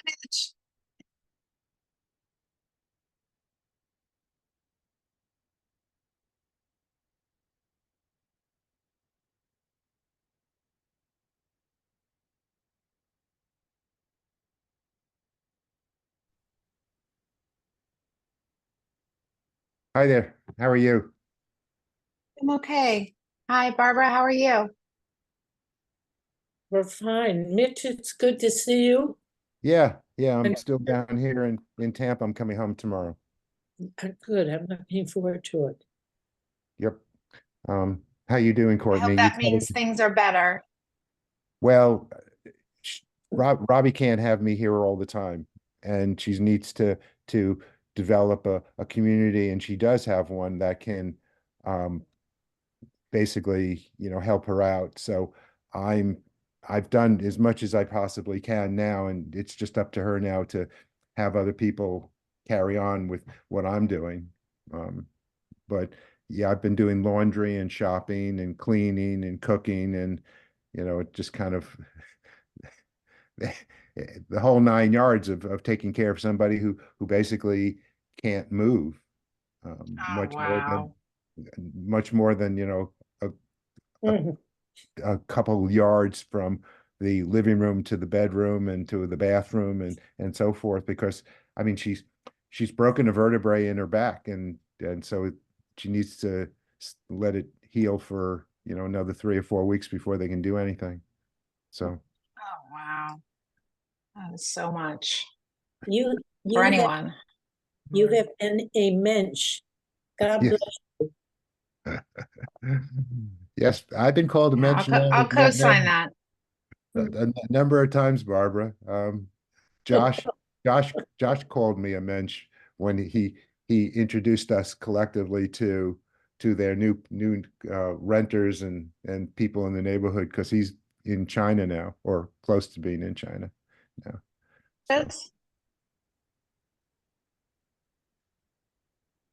Mitch. Hi there. How are you? I'm okay. Hi, Barbara. How are you? We're fine. Mitch, it's good to see you. Yeah, I'm And still down here in Tampa. I'm coming home tomorrow. good. I'm looking forward to it. Yep. How you doing, I hope Courtney? that means things are better. Well, sh- Robbie can't have me here all the time, and she needs to develop a community, and she does have one that can um basically, help her out. So I'm I've done as much as I possibly can now, and it's just up to her now to have other people carry on with what I'm doing. Um, but yeah, I've been doing laundry and shopping and cleaning and cooking and it just kind of the whole 9 yards of taking care of somebody who basically can't move Oh, wow. much more than a, a Mhm. a couple yards from the living room to the bedroom and to the bathroom and so forth, because I mean she's broken a vertebrae in her back, and so she needs to let it heal for another 3 or 4 weeks before they can do anything. So Oh, wow. That is so much You for you have anyone. you have a mensch. God yeah. bless. Yes, I've been called a Yeah, mensch now I'll co-sign that. you. a number of times, Barbara. Josh, Josh called me a mensch when he introduced us collectively to their new renters and people in the neighborhood, because he's in China now, or close to being in China now. So This-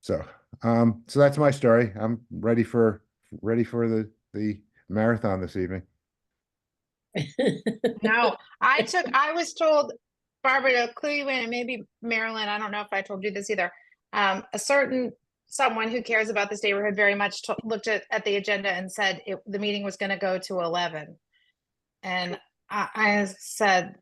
so so that's my story. I'm ready for the marathon this evening. No, I was told, Barbara, to clue you in, and maybe Marilyn, I don't know if I told you this either. A certain someone who cares about this neighborhood very much looked at the agenda and said the meeting was going to go to 11. And I said,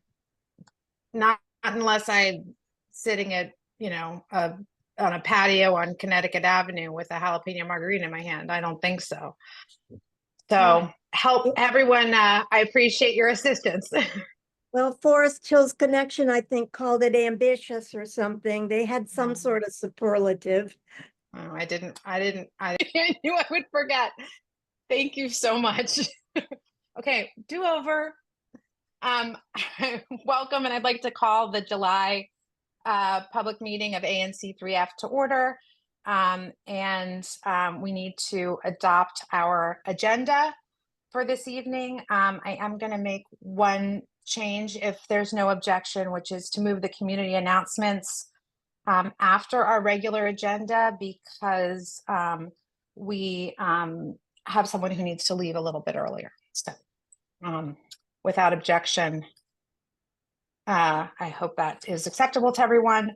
not unless I'm sitting at, on a patio on Connecticut Avenue with a jalapeno margarita in my hand. I don't think so. So help everyone. I appreciate your assistance. Well, Forest Hills Connection, I think, called it ambitious or something. They had some sort of superlative. Oh, I knew I would forget. Thank you so much. Okay, do over. Um, welcome, and I'd like to call the July public meeting of ANC3F to order. We need to adopt our agenda for this evening. I am going to make one change if there's no objection, which is to move the community announcements after our regular agenda, because we have someone who needs to leave a little bit earlier. So without objection, I hope that is acceptable to everyone.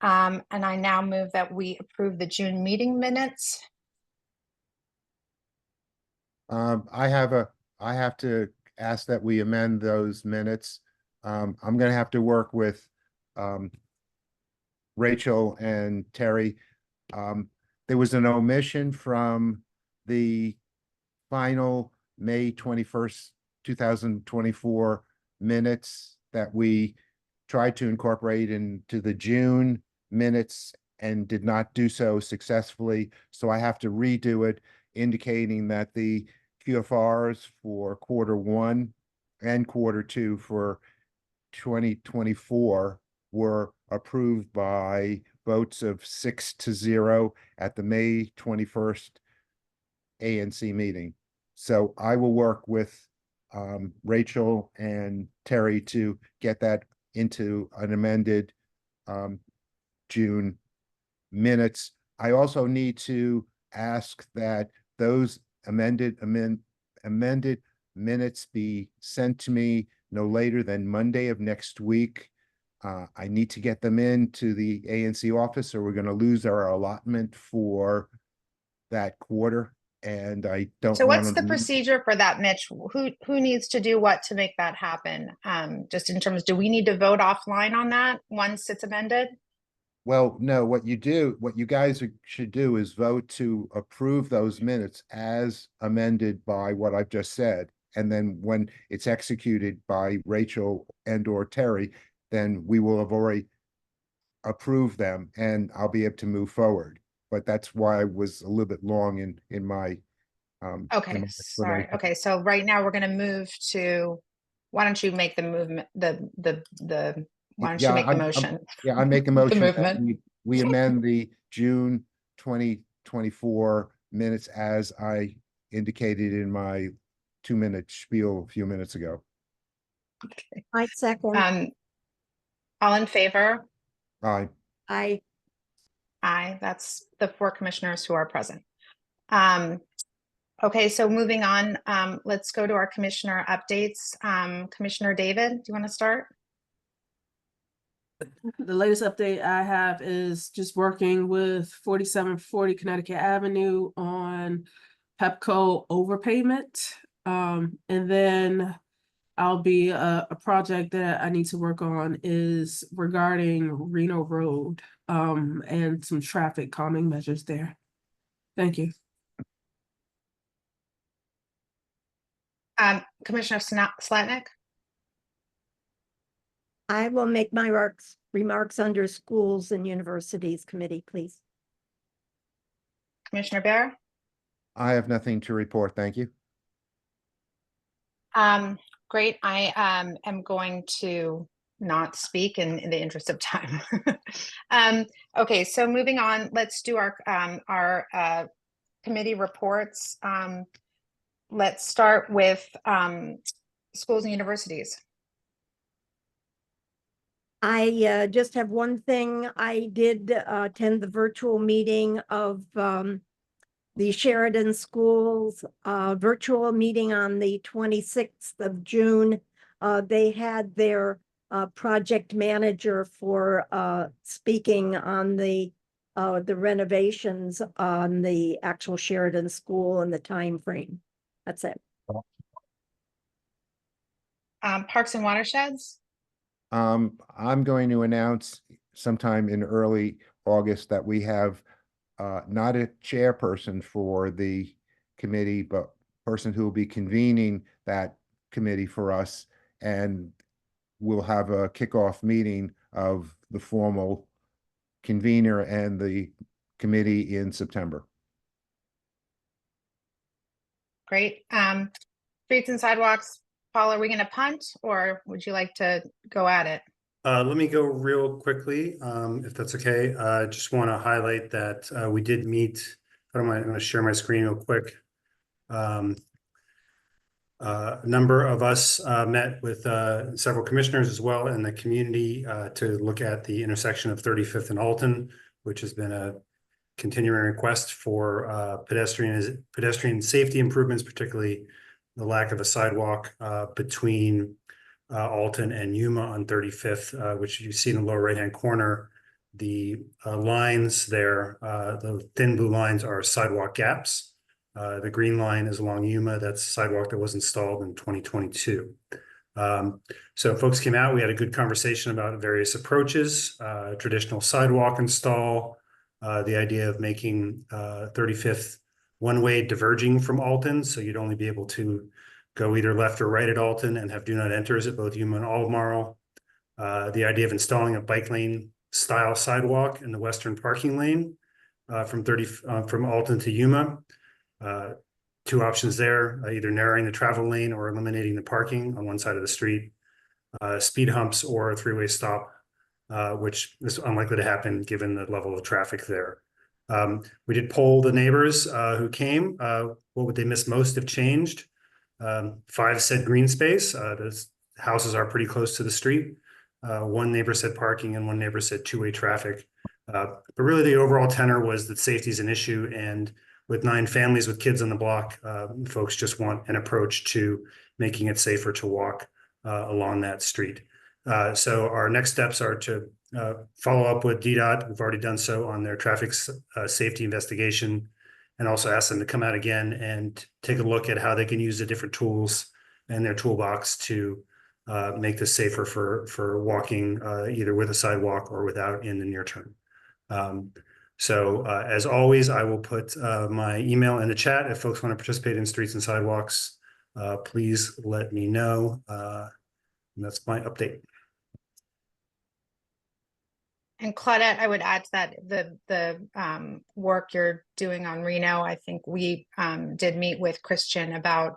And I now move that we approve the June meeting minutes. I have to ask that we amend those minutes. I'm gonna have to work with um Rachel and Terry. Um, there was an omission from the final May 21st, 2024 minutes that we tried to incorporate into the June minutes and did not do so successfully. So I have to redo it, indicating that the QFRs for quarter 1 and quarter 2 for 2024 were approved by votes of 6-0 at the May 21st ANC meeting. So I will work with Rachel and Terry to get that into an amended June minutes. I also need to ask that those amended minutes be sent to me no later than Monday of next week. I need to get them into the ANC office, or we're gonna lose our allotment for that quarter, and I don't So what's want the to. procedure for that, Mitch? Who needs to do what to make that happen? Just in terms, do we need to vote offline on that once it's amended? Well, no, what you guys should do is vote to approve those minutes as amended by what I've just said. And then when it's executed by Rachel and or Terry, then we will have already approved them and I'll be able to move forward. But that's why I was a little bit long in my in Okay, my sorry. explanation. Okay, so right now we're gonna move to, why don't you make the movement, why don't you Yeah, make the I'm- motion? Yeah, I make a The motion that movement. we amend the June 2024 minutes as I indicated in my 2-minute spiel a few minutes ago. I second, All in favor? Aye. I, Aye, that's the 4 commissioners who are present. Okay, so moving on, let's go to our commissioner updates. Commissioner David, do you want to start? The latest update I have is just working with 4740 Connecticut Avenue on Pepco overpayment. And then I'll be a project that I need to work on is regarding Reno Road, and some traffic calming measures there. Thank you. Commissioner Slatnik? I will make my remarks under schools and universities committee, please. Commissioner Bear? I have nothing to report. Thank you. Great. I am going to not speak in the interest of time. Okay, so moving on, let's do our committee reports. Let's start with schools and universities. I just have one thing. I did attend the virtual meeting of the Sheridan Schools virtual meeting on the 26th of June. They had their project manager for speaking on the renovations on the actual Sheridan School and the time frame. That's it. Parks and watersheds? I'm going to announce sometime in early August that we have not a chairperson for the committee, but person who will be convening that committee for us. And we'll have a kickoff meeting of the formal convener and the committee in September. Great. Streets and sidewalks, Paul, are we going to punt or would you like to go at it? Let me go real quickly, if that's okay. Just want to highlight that we did meet. I'm going to share my screen real quick. A number of us met with several commissioners as well in the community to look at the intersection of 35th and Alton, which has been a continuing request for pedestrian safety improvements, particularly the lack of a sidewalk between Alton and Yuma on 35th, which you see in the lower right-hand corner. The lines there, the thin blue lines are sidewalk gaps. The green line is along Yuma. That's sidewalk that was installed in 2022. So folks came out, we had a good conversation about various approaches, traditional sidewalk install, the idea of making 35th one-way diverging from Alton. So you'd only be able to go either left or right at Alton and have do not enters at both Yuma and Albemarle. The idea of installing a bike lane style sidewalk in the western parking lane from Alton to Yuma. 2 options there, either narrowing the travel lane or eliminating the parking on one side of the street. Speed humps or a 3-way stop, which is unlikely to happen given the level of traffic there. We did poll the neighbors who came. What would they miss most if changed? 5 said green space. The houses are pretty close to the street. 1 neighbor said parking and 1 neighbor said 2-way traffic. But really the overall tenor was that safety is an issue, and with 9 families with kids on the block, folks just want an approach to making it safer to walk along that street. So our next steps are to follow up with DDOT. We've already done so on their traffic safety investigation, and also ask them to come out again and take a look at how they can use the different tools in their toolbox to make this safer for walking either with a sidewalk or without in the near term. So as always, I will put my email in the chat. If folks want to participate in Streets and Sidewalks, please let me know. And that's my update. And Claudette, I would add to that the work you're doing on Reno. I think we did meet with Christian about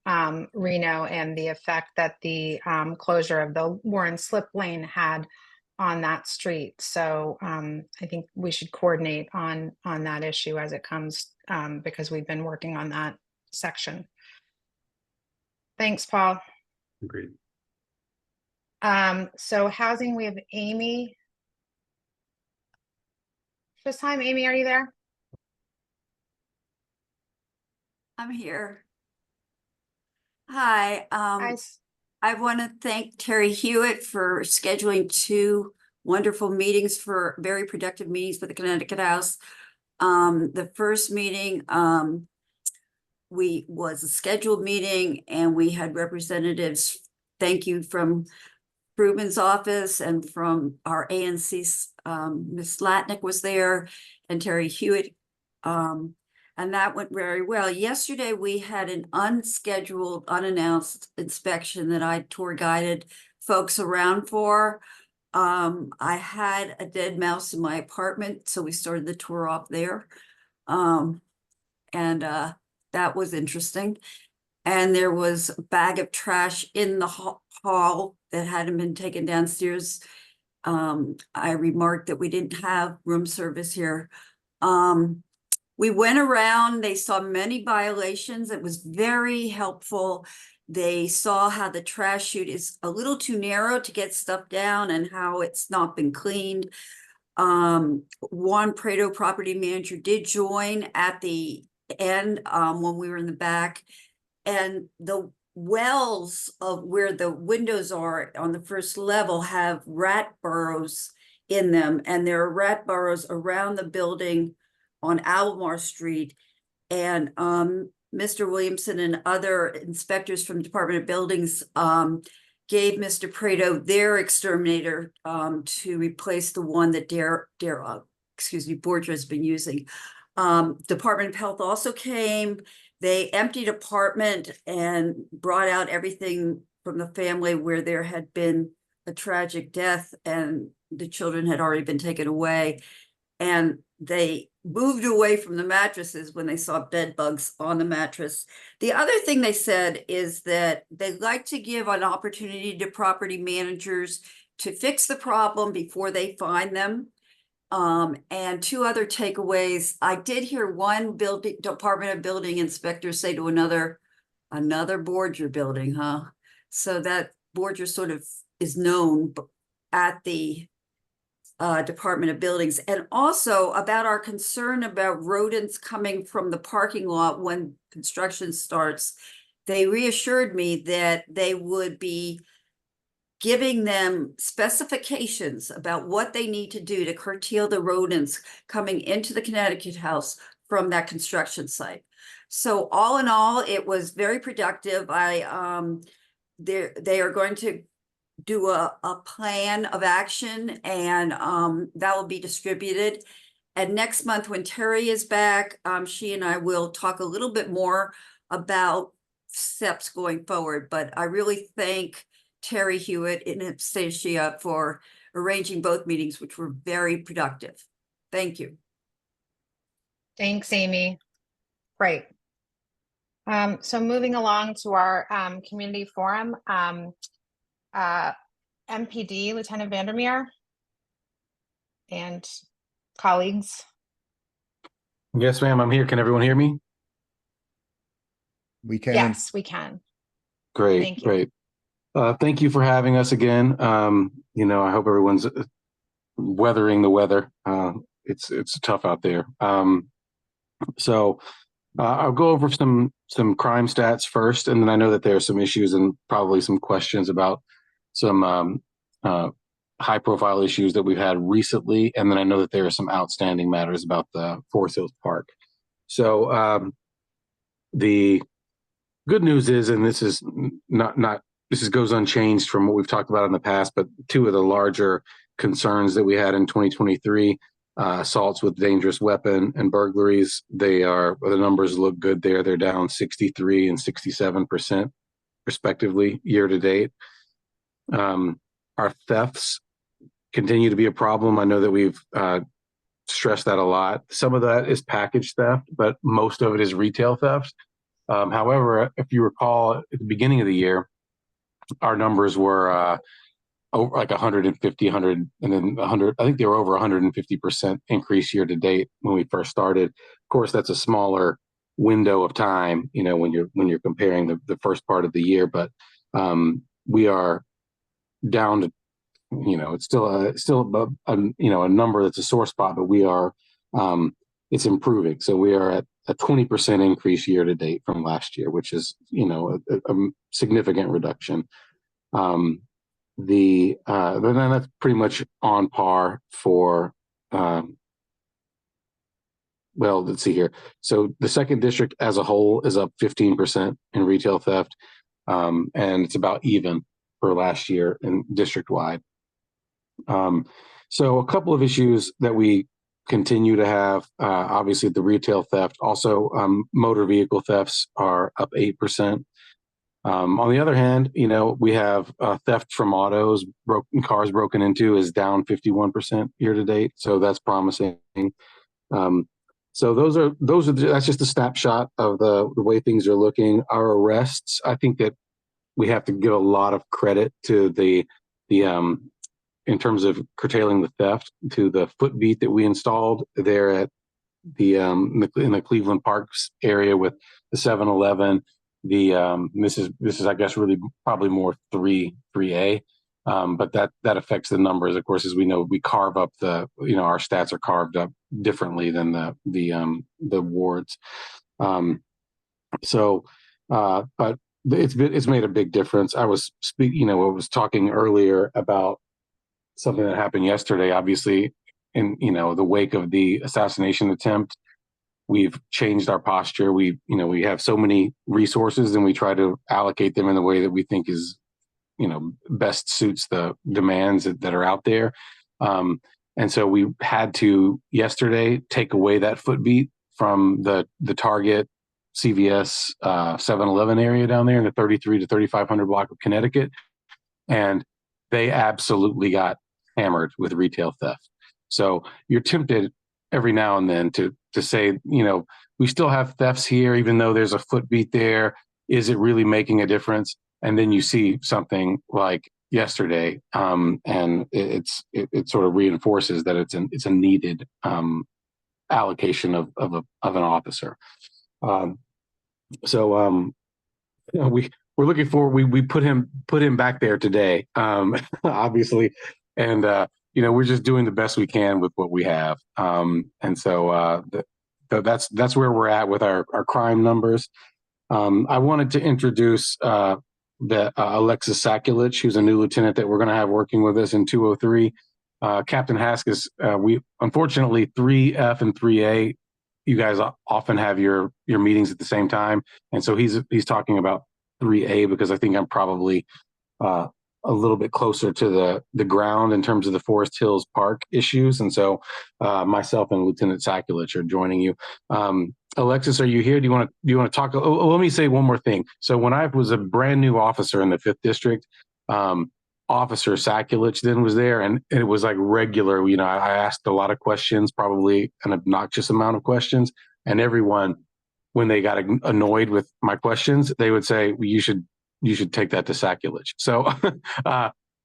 Reno and the effect that the closure of the Warren slip lane had on that street. So I think we should coordinate on that issue as it comes because we've been working on that section. Thanks, Paul. Agreed. So housing, we have Amy. This time, Amy, are you there? I'm here. Hi, Guys, I want to thank Terry Hewitt for scheduling 2 wonderful meetings, for very productive meetings with the Connecticut House. The first meeting, was a scheduled meeting, and we had representatives, thank you, from Ruben's office and from our ANC, Ms. Latnick was there, and Terry Hewitt. And that went very well. Yesterday, we had an unscheduled, unannounced inspection that I tour guided folks around for. I had a dead mouse in my apartment, so we started the tour off there. That was interesting. And there was a bag of trash in the hall that hadn't been taken downstairs. I remarked that we didn't have room service here. We went around, they saw many violations. It was very helpful. They saw how the trash chute is a little too narrow to get stuff down and how it's not been cleaned. Juan Prado, property manager, did join at the end when we were in the back. And the wells of where the windows are on the first level have rat burrows in them. And there are rat burrows around the building on Albemarle Street. And Mr. Williamson and other inspectors from Department of Buildings gave Mr. Prado their exterminator to replace the one that Borgia has been using. Department of Health also came. They emptied apartment and brought out everything from the family where there had been a tragic death and the children had already been taken away. And they moved away from the mattresses when they saw bed bugs on the mattress. The other thing they said is that they like to give an opportunity to property managers to fix the problem before they find them. And 2 other takeaways. I did hear one Department of Building inspector say to another Borgia building, huh? So that Borgia sort of is known at the Department of Buildings. And also about our concern about rodents coming from the parking lot when construction starts. They reassured me that they would be giving them specifications about what they need to do to curtail the rodents coming into the Connecticut House from that construction site. So all in all, it was very productive. They are going to do a plan of action, and that will be distributed. And next month when Terry is back, she and I will talk a little bit more about steps going forward. But I really thank Terry Hewitt and Anastasia for arranging both meetings, which were very productive. Thank you. thanks, Amy. Great. So moving along to our community forum, MPD, Lieutenant Vandermeer and colleagues. Yes, ma'am, I'm here. Can everyone hear me? We can. Yes, we can. Great, Thank you. great. Thank you for having us again. I hope everyone's weathering the weather. It's tough out there. So I'll go over some crime stats first, and then I know that there are some issues and probably some questions about some high profile issues that we've had recently. And then I know that there are some outstanding matters about the Forest Hills Park. So the good news is, and this is this goes unchanged from what we've talked about in the past, but two of the larger concerns that we had in 2023, assaults with dangerous weapon and burglaries, the numbers look good there. They're down 63 and 67% respectively year to date. Our thefts continue to be a problem. I know that we've stressed that a lot. Some of that is package theft, but most of it is retail theft. However, if you recall at the beginning of the year, our numbers were over like 150, 100, and then 100. I think they were over 150% increase year to date when we first started. Of course, that's a smaller window of time, you know, when you're comparing the first part of the year, but we are down to, you know, it's still a number that's a sore spot, but we are it's improving. So we are at a 20% increase year to date from last year, which is, you know, a significant reduction. Then that's pretty much on par for well, let's see here. So the second district as a whole is up 15% in retail theft, and it's about even for last year in district wide. So a couple of issues that we continue to have, obviously the retail theft, also motor vehicle thefts are up 8%. On the other hand, you know, we have theft from autos, cars broken into is down 51% year to date. So that's promising. So that's just a snapshot of the way things are looking. Our arrests, I think that we have to give a lot of credit to the in terms of curtailing the theft, to the foot beat that we installed there at in the Cleveland Parks area with the 7-Eleven. This is I guess really probably more 3A, but that affects the numbers. Of course, as we know, we carve up our stats are carved up differently than the wards. But it's made a big difference. I was talking earlier about something that happened yesterday, obviously, in the wake of the assassination attempt. We've changed our posture. We have so many resources, and we try to allocate them in the way that we think is, best suits the demands that are out there. And so we had to yesterday take away that foot beat from the Target, CVS, 7-Eleven area down there in the 33 to 3500 block of Connecticut. And they absolutely got hammered with retail theft. So you're tempted every now and then to say, we still have thefts here, even though there's a foot beat there. Is it really making a difference? And then you see something like yesterday, and it sort of reinforces that it's a needed allocation of an officer. We're looking forward. We put him back there today, obviously, and we're just doing the best we can with what we have. And so that's where we're at with our crime numbers. I wanted to introduce Alexis Sakulich, who's a new lieutenant that we're going to have working with us in 203. Captain Haskis, we unfortunately 3F and 3A, you guys often have your meetings at the same time, and so he's talking about 3A because I think I'm probably a little bit closer to the ground in terms of the Forest Hills Park issues, and so myself and Lieutenant Sakulich are joining you. Alexis, are you here? Do you want to talk? Oh, let me say one more thing. So when I was a brand new officer in the 5th District, Officer Sakulich then was there, and it was like regular. I asked a lot of questions, probably an obnoxious amount of questions, and everyone, when they got annoyed with my questions, they would say, well, you should take that to Sakulich. So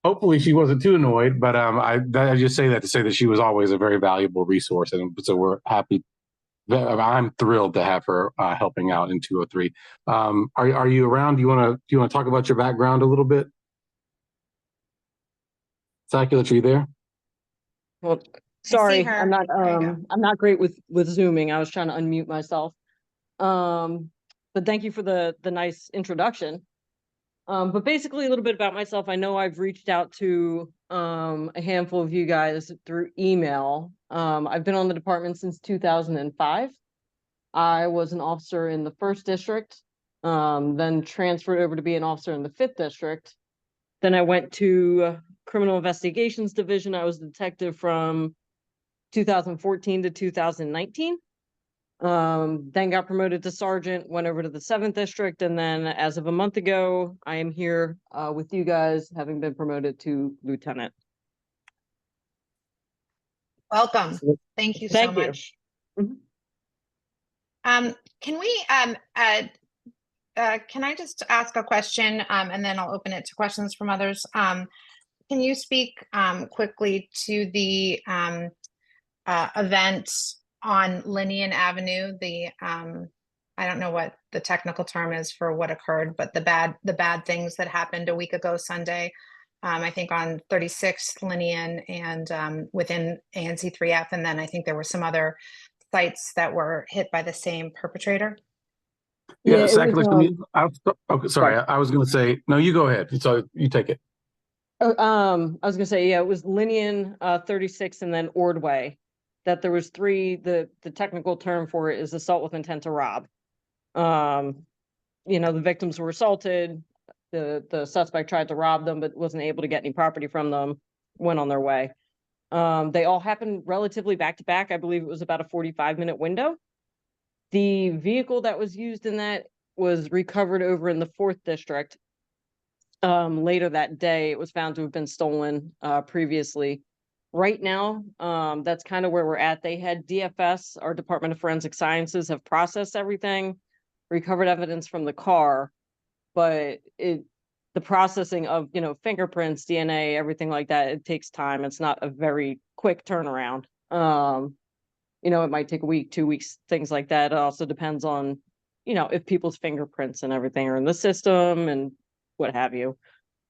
hopefully she wasn't too annoyed, but I just say that to say that she was always a very valuable resource, and so we're happy. I'm thrilled to have her helping out in 203. Are you around? Do you want to talk about your background a little bit? Sakulich, are you there? Well, sorry, her. I'm not There you go. I'm not great with Zooming. I was trying to unmute myself. But thank you for the nice introduction. But basically a little bit about myself. I know I've reached out to a handful of you guys through email. I've been on the department since 2005. I was an officer in the 1st district, then transferred over to be an officer in the 5th district. Then I went to criminal investigations division. I was a detective from 2014 to 2019. Then got promoted to sergeant, went over to the 7th district, and then as of a month ago, I am here with you guys, having been promoted to lieutenant. Welcome. Thank you so Thank you. much. Mhm. Can we, can I just ask a question, and then I'll open it to questions from others? Can you speak quickly to the event on Linnean Avenue? The I don't know what the technical term is for what occurred, but the bad things that happened a week ago Sunday. I think on 36th Linnean and within ANC3F, and then I think there were some other sites that were hit by the same perpetrator. Yeah, it Zach, was, okay, sorry, I was going to say, no, you go ahead. So you take it. I was gonna say, yeah, it was Linnean, 36, and then Ordway. That there was 3. The technical term for it is assault with intent to rob. You know, the victims were assaulted. The suspect tried to rob them, but wasn't able to get any property from them. Went on their way. They all happened relatively back to back. I believe it was about a 45-minute window. The vehicle that was used in that was recovered over in the 4th district. Later that day, it was found to have been stolen previously. Right now, that's kind of where we're at. They had DFS, our Department of Forensic Sciences, have processed everything, recovered evidence from the car, but the processing of, you know, fingerprints, DNA, everything like that, it takes time. It's not a very quick turnaround. You know, it might take a week, 2 weeks, things like that. It also depends on, you know, if people's fingerprints and everything are in the system and what have you.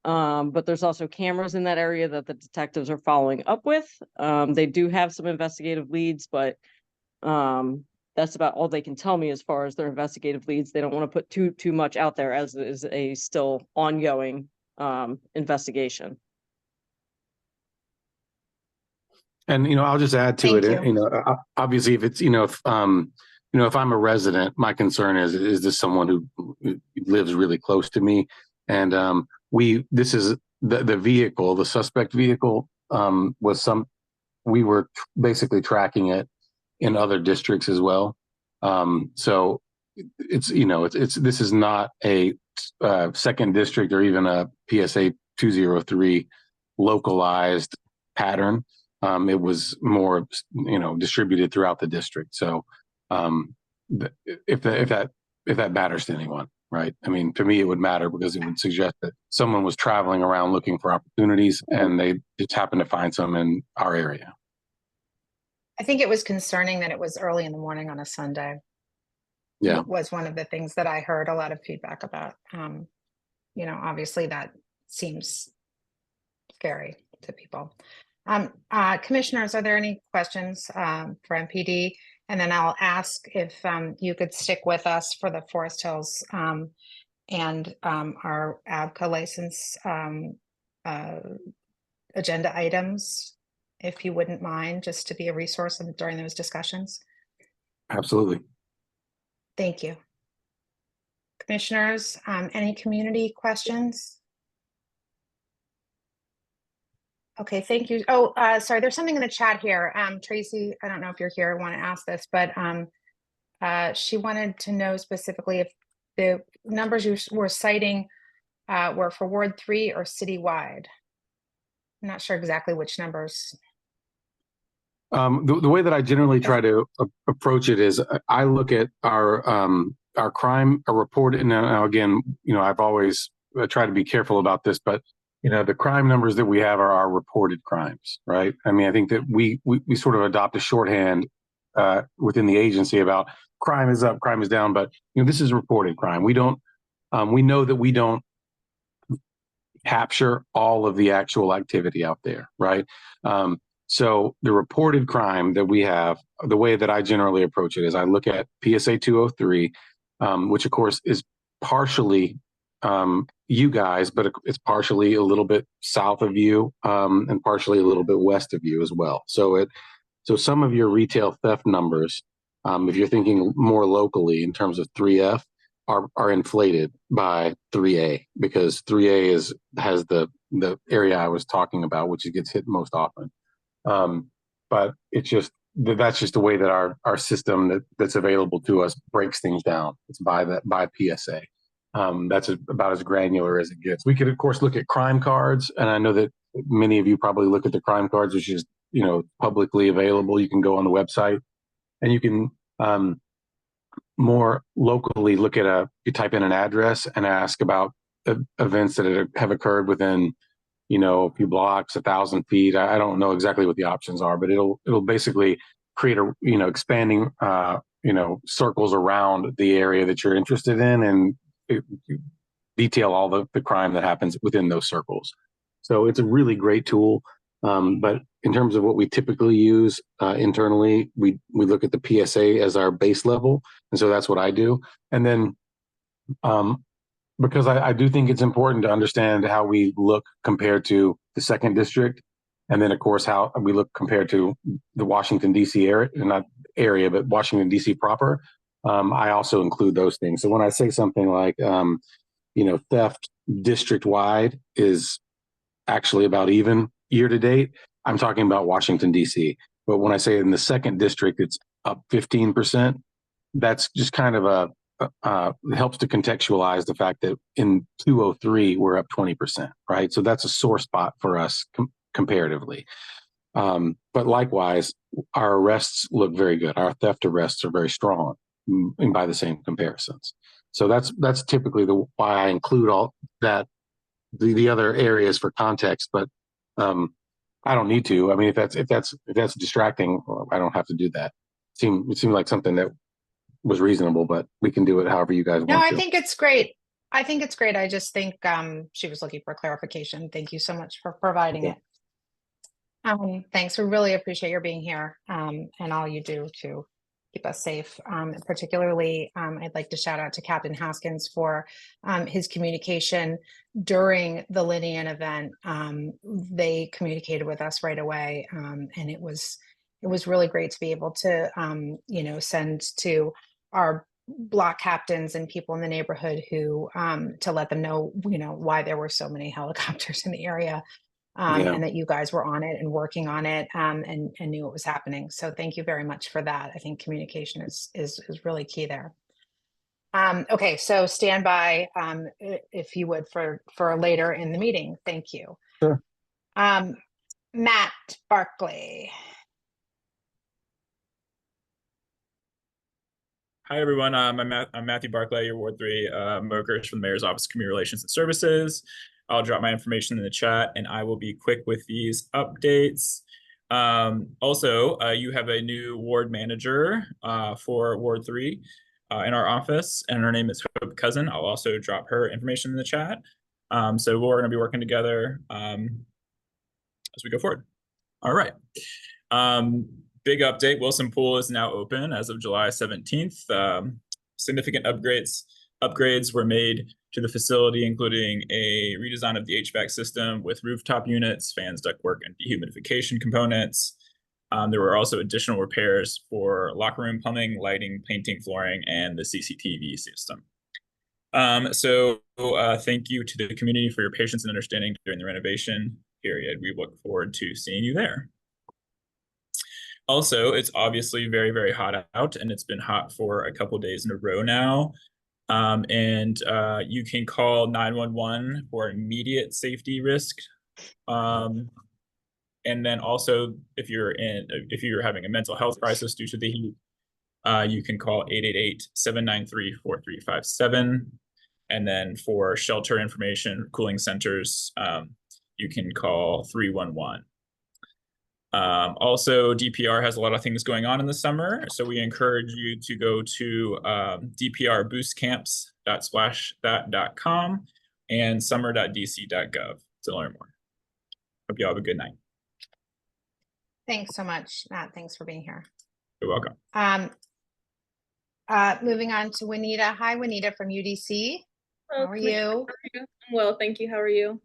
But there's also cameras in that area that the detectives are following up with. They do have some investigative leads, but that's about all they can tell me as far as their investigative leads. They don't want to put too much out there, as it is a still ongoing investigation. And, you know, I'll just add to Thank it, you. you know, obviously if it's, you know, if I'm a resident, my concern is this someone who lives really close to me? And this is the vehicle, the suspect vehicle, we were basically tracking it in other districts as well. So it's, you know, this is not a 2nd district or even a PSA 203 localized pattern. It was more, you know, distributed throughout the district. So if that matters to anyone, right? I mean, to me, it would matter because it would suggest that someone was traveling around looking for opportunities and they just happened to find some in our area. I think it was concerning that it was early in the morning on a Sunday. Yeah. Was one of the things that I heard a lot of feedback about. You know, obviously that seems scary to people. Commissioners, are there any questions for MPD? And then I'll ask if you could stick with us for the Forest Hills and our ABCA license agenda items, if you wouldn't mind, just to be a resource during those discussions. Absolutely. Thank you. Commissioners, any community questions? Okay, thank you. Oh, sorry, there's something in the chat here. Tracy, I don't know if you're here, I want to ask this, but she wanted to know specifically if the numbers you were citing were for Ward 3 or citywide. I'm not sure exactly which numbers. The way that I generally try to approach it is I look at our crime report, and now again, you know, I've always tried to be careful about this, but you know, the crime numbers that we have are our reported crimes, right? I mean, I think that we sort of adopt a shorthand within the agency about crime is up, crime is down, but you know, this is reported crime. We don't, we know that we don't capture all of the actual activity out there, right? So the reported crime that we have, the way that I generally approach it is I look at PSA 203, which of course is partially you guys, but it's partially a little bit south of you, and partially a little bit west of you as well. So some of your retail theft numbers, if you're thinking more locally in terms of 3F, are inflated by 3A, because 3A has the area I was talking about, which gets hit most often. But that's just the way that our system that's available to us breaks things down. It's by PSA. That's about as granular as it gets. We could, of course, look at crime cards, and I know that many of you probably look at the crime cards, which is publicly available. You can go on the website, and you can more locally look at you type in an address and ask about events that have occurred within a few blocks, 1,000 feet. I don't know exactly what the options are, but it'll basically create expanding circles around the area that you're interested in, and detail all the crime that happens within those circles. So it's a really great tool. But in terms of what we typically use internally, we look at the PSA as our base level. And so that's what I do. And then because I do think it's important to understand how we look compared to the second district. And then, of course, how we look compared to the Washington, D.C. area, not area, but Washington, D.C. proper. I also include those things. So when I say something like, theft district-wide is actually about even year to date, I'm talking about Washington, D.C. But when I say in the second district, it's up 15%, that's just kind of helps to contextualize the fact that in 203, we're up 20%, right? So that's a sore spot for us comparatively. But likewise, our arrests look very good. Our theft arrests are very strong by the same comparisons. So that's typically why I include all that, the other areas for context, but I don't need to. I mean, if that's distracting, I don't have to do that. It seemed like something that was reasonable, but we can do it however you guys want to. No, I think it's great. I just think she was looking for clarification. Thank you so much for providing it. Thanks. We really appreciate your being here and all you do to keep us safe. Particularly, I'd like to shout out to Captain Haskins for his communication during the Lydian event. They communicated with us right away, and it was really great to be able to send to our block captains and people in the neighborhood who to let them know why there were so many helicopters in the area. And that you guys were on it and working on it and knew what was happening. So thank you very much for that. I think communication is really key there. Okay, so stand by if you would for later in the meeting. Thank you. Sure. Matt Barkley. Hi, everyone. I'm Matthew Barclay, your Ward 3 Mokers from the Mayor's Office of Community Relations and Services. I'll drop my information in the chat, and I will be quick with these updates. Also, you have a new ward manager for Ward 3 in our office, and her name is Hope Cousin. I'll also drop her information in the chat. So we're going to be working together as we go forward. All right. Big update, Wilson Pool is now open as of July 17th. Significant upgrades were made to the facility, including a redesign of the HVAC system with rooftop units, fans, ductwork, and dehumidification components. There were also additional repairs for locker room plumbing, lighting, painting, flooring, and the CCTV system. So thank you to the community for your patience and understanding during the renovation period. We look forward to seeing you there. Also, it's obviously very, very hot out, and it's been hot for a couple days in a row now. And you can call 911 for immediate safety risk. And then also, if you're having a mental health crisis due to the heat, you can call 888-793-4357. And then for shelter information, cooling centers, you can call 311. Also, DPR has a lot of things going on in the summer, so we encourage you to go to dprboostcamps.splashthat.com and summer.dc.gov to learn more. Hope you all have a good night. Thanks so much, Matt. Thanks for being here. You're welcome. Moving on to Juanita. Hi, Juanita from UDC. How are you? Well, thank you. How are you?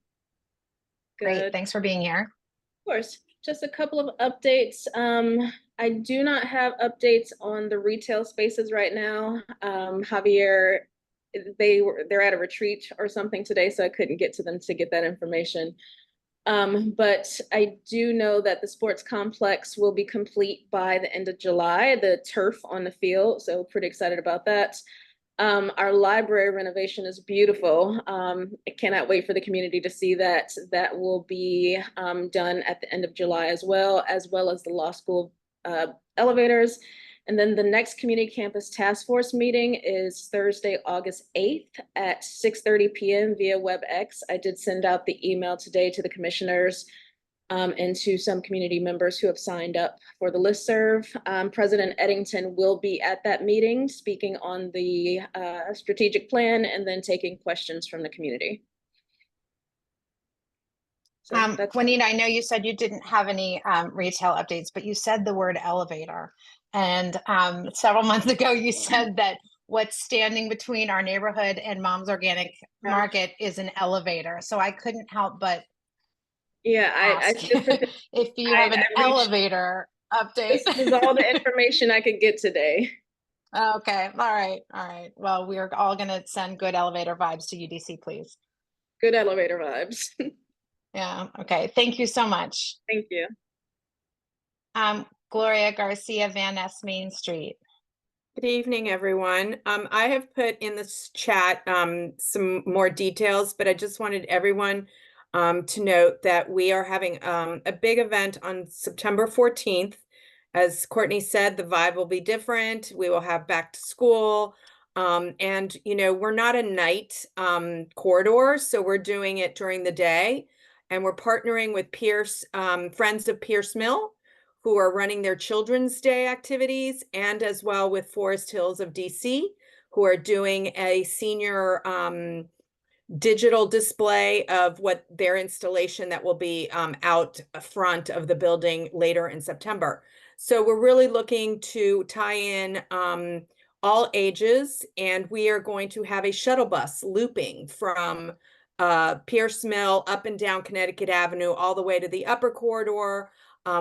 Great, Good. thanks for being here. Of course. Just a couple of updates. I do not have updates on the retail spaces right now. Javier, they're at a retreat or something today, so I couldn't get to them to get that information. But I do know that the sports complex will be complete by the end of July, the turf on the field, so pretty excited about that. Our library renovation is beautiful. I cannot wait for the community to see that. That will be done at the end of July as well as the law school elevators. And then the next community campus task force meeting is Thursday, August 8th at 6:30 p.m. via WebEx. I did send out the email today to the commissioners and to some community members who have signed up for the listserv. President Eddington will be at that meeting speaking on the strategic plan and then taking questions from the community. So Juanita, I know you said you didn't have any retail updates, but you said the word elevator. And several months ago, you said that what's standing between our neighborhood and Mom's Organic Market is an elevator. So I couldn't help but ask if you have an elevator update. This is all the information I could get today. Okay, all right. Well, we are all going to send good elevator vibes to UDC, please. Good elevator vibes. Yeah, okay. Thank you so much. Thank you. Gloria Garcia, Van Ness, Main Street. Good evening, everyone. I have put in this chat some more details, but I just wanted everyone to note that we are having a big event on September 14th. As Courtney said, the vibe will be different. We will have back to school. And, you know, we're not a night corridor, so we're doing it during the day. And we're partnering with Pierce, Friends of Pierce Mill, who are running their Children's Day activities, and as well with Forest Hills of DC, who are doing a senior digital display of what their installation that will be out front of the building later in September. So we're really looking to tie in all ages, and we are going to have a shuttle bus looping from Pierce Mill up and down Connecticut Avenue all the way to the upper corridor.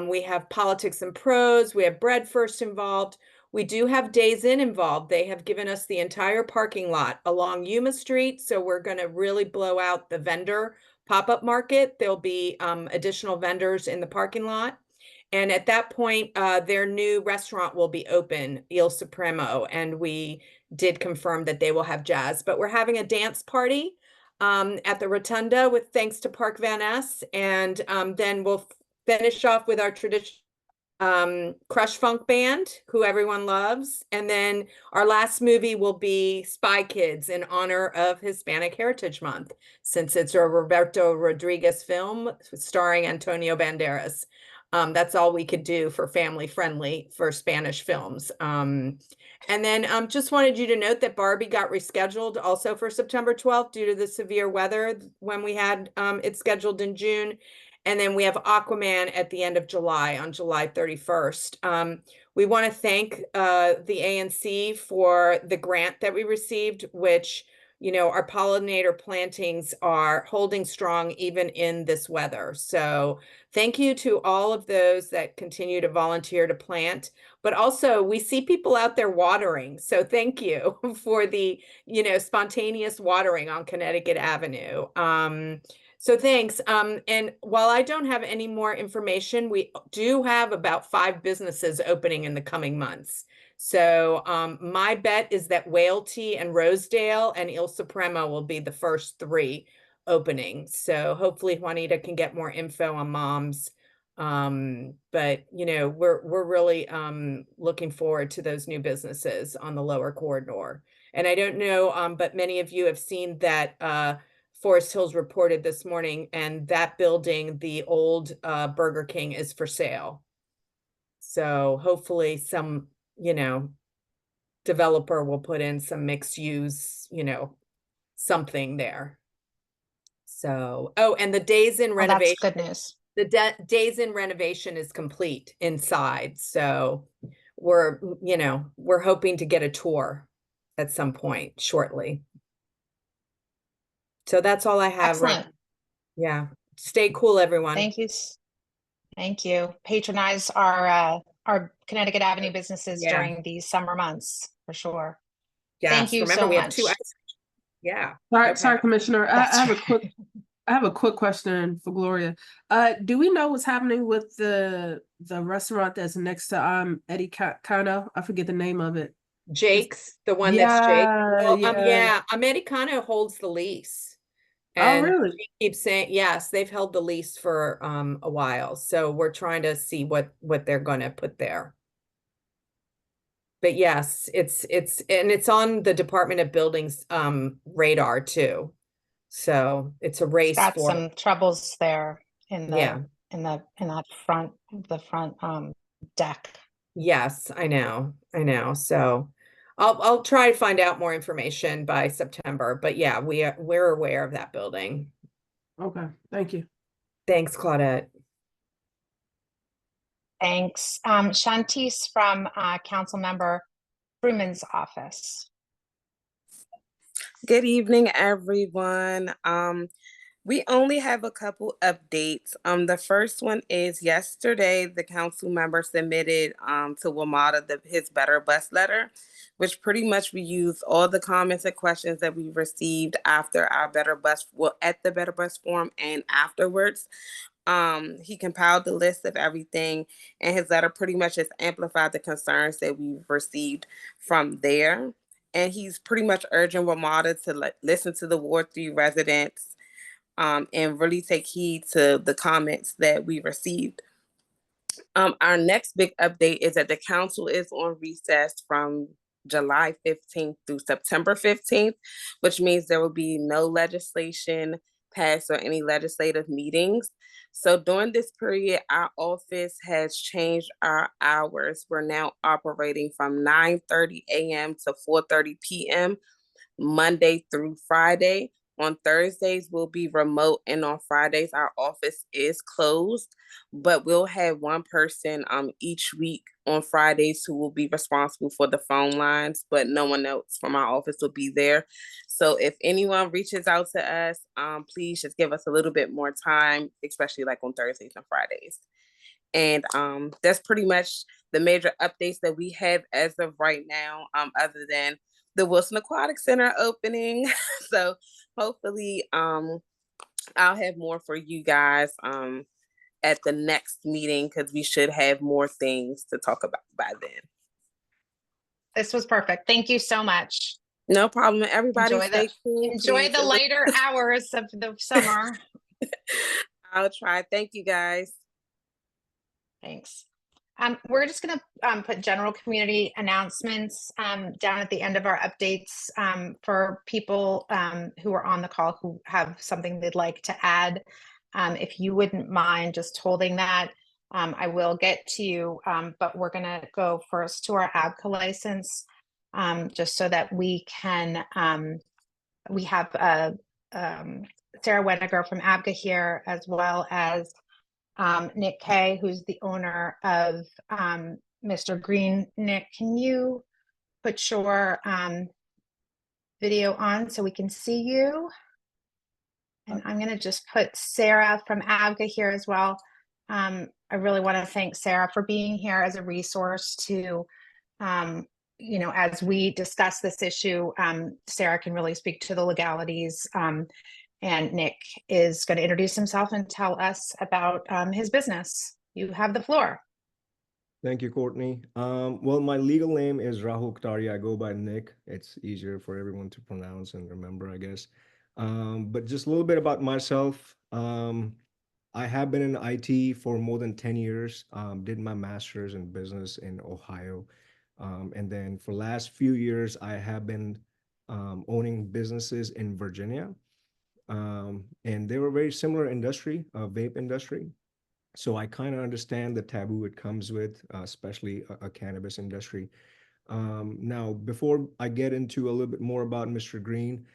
We have Politics and Prose, we have Bread First involved. We do have Days Inn involved. They have given us the entire parking lot along Yuma Street, so we're going to really blow out the vendor pop-up market. There'll be additional vendors in the parking lot. And at that point, their new restaurant will be open, Il Supremo, and we did confirm that they will have jazz. But we're having a dance party at the Rotunda with thanks to Park Van Ness, and then we'll finish off with our traditional Crush Funk Band, who everyone loves. And then our last movie will be Spy Kids in honor of Hispanic Heritage Month, since it's a Roberto Rodriguez film starring Antonio Banderas. That's all we could do for family friendly for Spanish films. And then just wanted you to note that Barbie got rescheduled also for September 12th due to the severe weather when we had it scheduled in June. And then we have Aquaman at the end of July, on July 31st. We want to thank the ANC for the grant that we received, which, you know, our pollinator plantings are holding strong even in this weather. So thank you to all of those that continue to volunteer to plant. But also we see people out there watering. So thank you for the, you know, spontaneous watering on Connecticut Avenue. So thanks. And while I don't have any more information, we do have about 5 businesses opening in the coming months. So my bet is that Whale Tea and Rosedale and Il Supremo will be the first 3 openings. So hopefully Juanita can get more info on Moms. But you know, we're really looking forward to those new businesses on the lower corridor. And I don't know, but many of you have seen that Forest Hills reported this morning, and that building, the old Burger King, is for sale. So hopefully some, you know, developer will put in some mixed use, you know, something there. So, oh, and the Days Inn renovation. That's good news. The Days Inn renovation is complete inside. So we're, you know, we're hoping to get a tour at some point shortly. So that's all I have. Right. Excellent. Yeah. Stay cool, everyone. Thank you. Thank you. Patronize our Connecticut Avenue businesses Yeah. during these summer months, for sure. Yes. Thank you Remember, so we have two much. ice. Yeah. Sorry, Okay. sorry, Commissioner. That's I have a right. quick I have a quick question for Gloria. Do we know what's happening with the restaurant that's next to Eddie Kano? I forget the name of it. Jake's the one that's Jake. Yeah, Well, yeah. yeah, Americana holds the lease. Oh, And really? she keeps saying, yes, they've held the lease for a while. So we're trying to see what they're gonna put there. But yes, it's on the Department of Buildings radar too. So it's a It's race got for, some troubles there in yeah. that front deck. Yes, I know. So I'll try to find out more information by September. But yeah, we're aware of that building. Okay, thank you. Thanks, Claudette. Thanks. Shantice from Council Member Freeman's office. Good evening, everyone. We only have a couple updates. The first one is yesterday, the council member submitted to WMATA his Better Bus letter, which pretty much we used all the comments and questions that we received after our Better Bus, well, at the Better Bus forum and afterwards. He compiled the list of everything, and his letter pretty much just amplified the concerns that we've received from there. And he's pretty much urging WMATA to listen to the Ward 3 residents and really take heed to the comments that we received. Our next big update is that the council is on recess from July 15th through September 15th, which means there will be no legislation passed or any legislative meetings. So during this period, our office has changed our hours. We're now operating from 9:30 a.m. to 4:30 p.m. Monday through Friday. On Thursdays, we'll be remote, and on Fridays, our office is closed. But we'll have one person each week on Fridays who will be responsible for the phone lines, but no one else from our office will be there. So if anyone reaches out to us, please just give us a little bit more time, especially like on Thursdays and Fridays. And that's pretty much the major updates that we have as of right now, other than the Wilson Aquatic Center opening. So hopefully I'll have more for you guys at the next meeting, because we should have more things to talk about by then. This was perfect. Thank you so much. No problem. Everybody Enjoy stay cool. Enjoy please. the later hours of the summer. I'll try. Thank you, guys. Thanks. We're just going to put general community announcements down at the end of our updates for people who are on the call who have something they'd like to add. If you wouldn't mind just holding that, I will get to you, but we're going to go first to our ABCA license, just so that we can, we have Sarah Weniger from ABCA here, as well as Nick Kay, who's the owner of Mr. Green. Nick, can you put your video on so we can see you? And I'm going to just put Sarah from ABCA here as well. I really want to thank Sarah for being here as a resource to, you know, as we discuss this issue, Sarah can really speak to the legalities. And Nick is going to introduce himself and tell us about his business. You have the floor. Thank you, Courtney. Well, my legal name is Rahul Kataria. I go by Nick. It's easier for everyone to pronounce and remember, I guess. But just a little bit about myself. I have been in IT for more than 10 years, did my master's in business in Ohio. And then for last few years, I have been owning businesses in Virginia. And they were very similar industry, vape industry. So I kind of understand the taboo it comes with, especially a cannabis industry. Now, before I get into a little bit more about Mr. Green,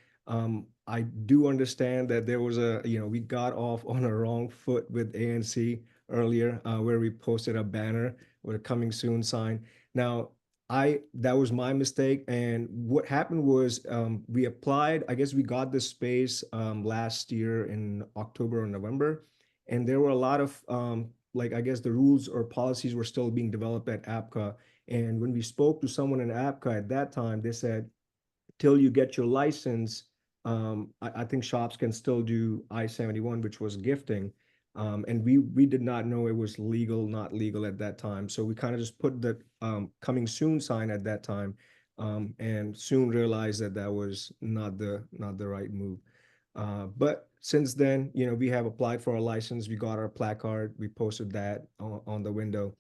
I do understand that there was we got off on a wrong foot with ANC earlier, where we posted a banner with a coming soon sign. Now, that was my mistake. And what happened was, we applied, I guess we got this space, last year in October or November. And there were a lot of, like, I guess the rules or policies were still being developed at APCA. And when we spoke to someone in APCA at that time, they said, till you get your license, I think shops can still do I-71, which was gifting. And we did not know it was legal, not legal at that time. So we kind of just put the coming soon sign at that time, and soon realized that that was not the right move. But since then, we have applied for our license. We got our placard. We posted that on the window.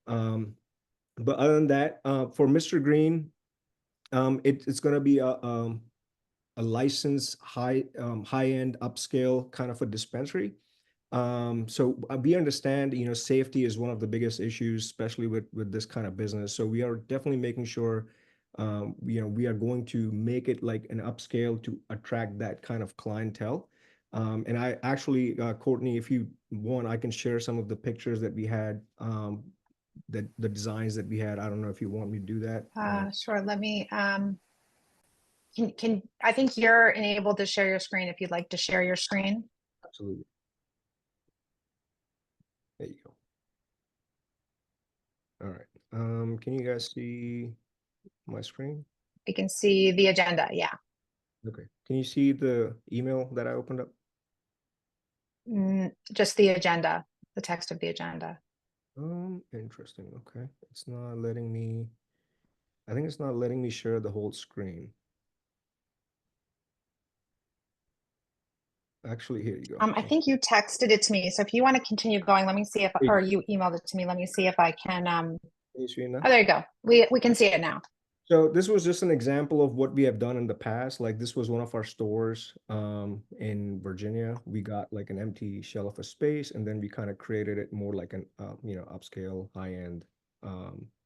But other than that, for Mr. Green, it's going to be a licensed high-end upscale kind of a dispensary. So we understand, safety is one of the biggest issues, especially with this kind of business. So we are definitely making sure, we are going to make it like an upscale to attract that kind of clientele. And I actually, Courtney, if you want, I can share some of the pictures that we had, the designs that we had. I don't know if you want me to do that. Sure. Let me, I think you're enabled to share your screen if you'd like to share your screen. Absolutely. There you go. All right. Can you guys see my screen? We can see the agenda. Yeah. Okay. Can you see the email that I opened up? Just the agenda, the text of the agenda. Interesting. Okay. It's not letting me, I think it's not letting me share the whole screen. Actually, here you go. I think you texted it to me. So if you want to continue going, let me see if, or you emailed it to me. Let me see if I can, Can you see it now? oh, there you go. We can see it now. So this was just an example of what we have done in the past. Like this was one of our stores in Virginia. We got like an empty shell of a space, and then we kind of created it more like an upscale, high-end,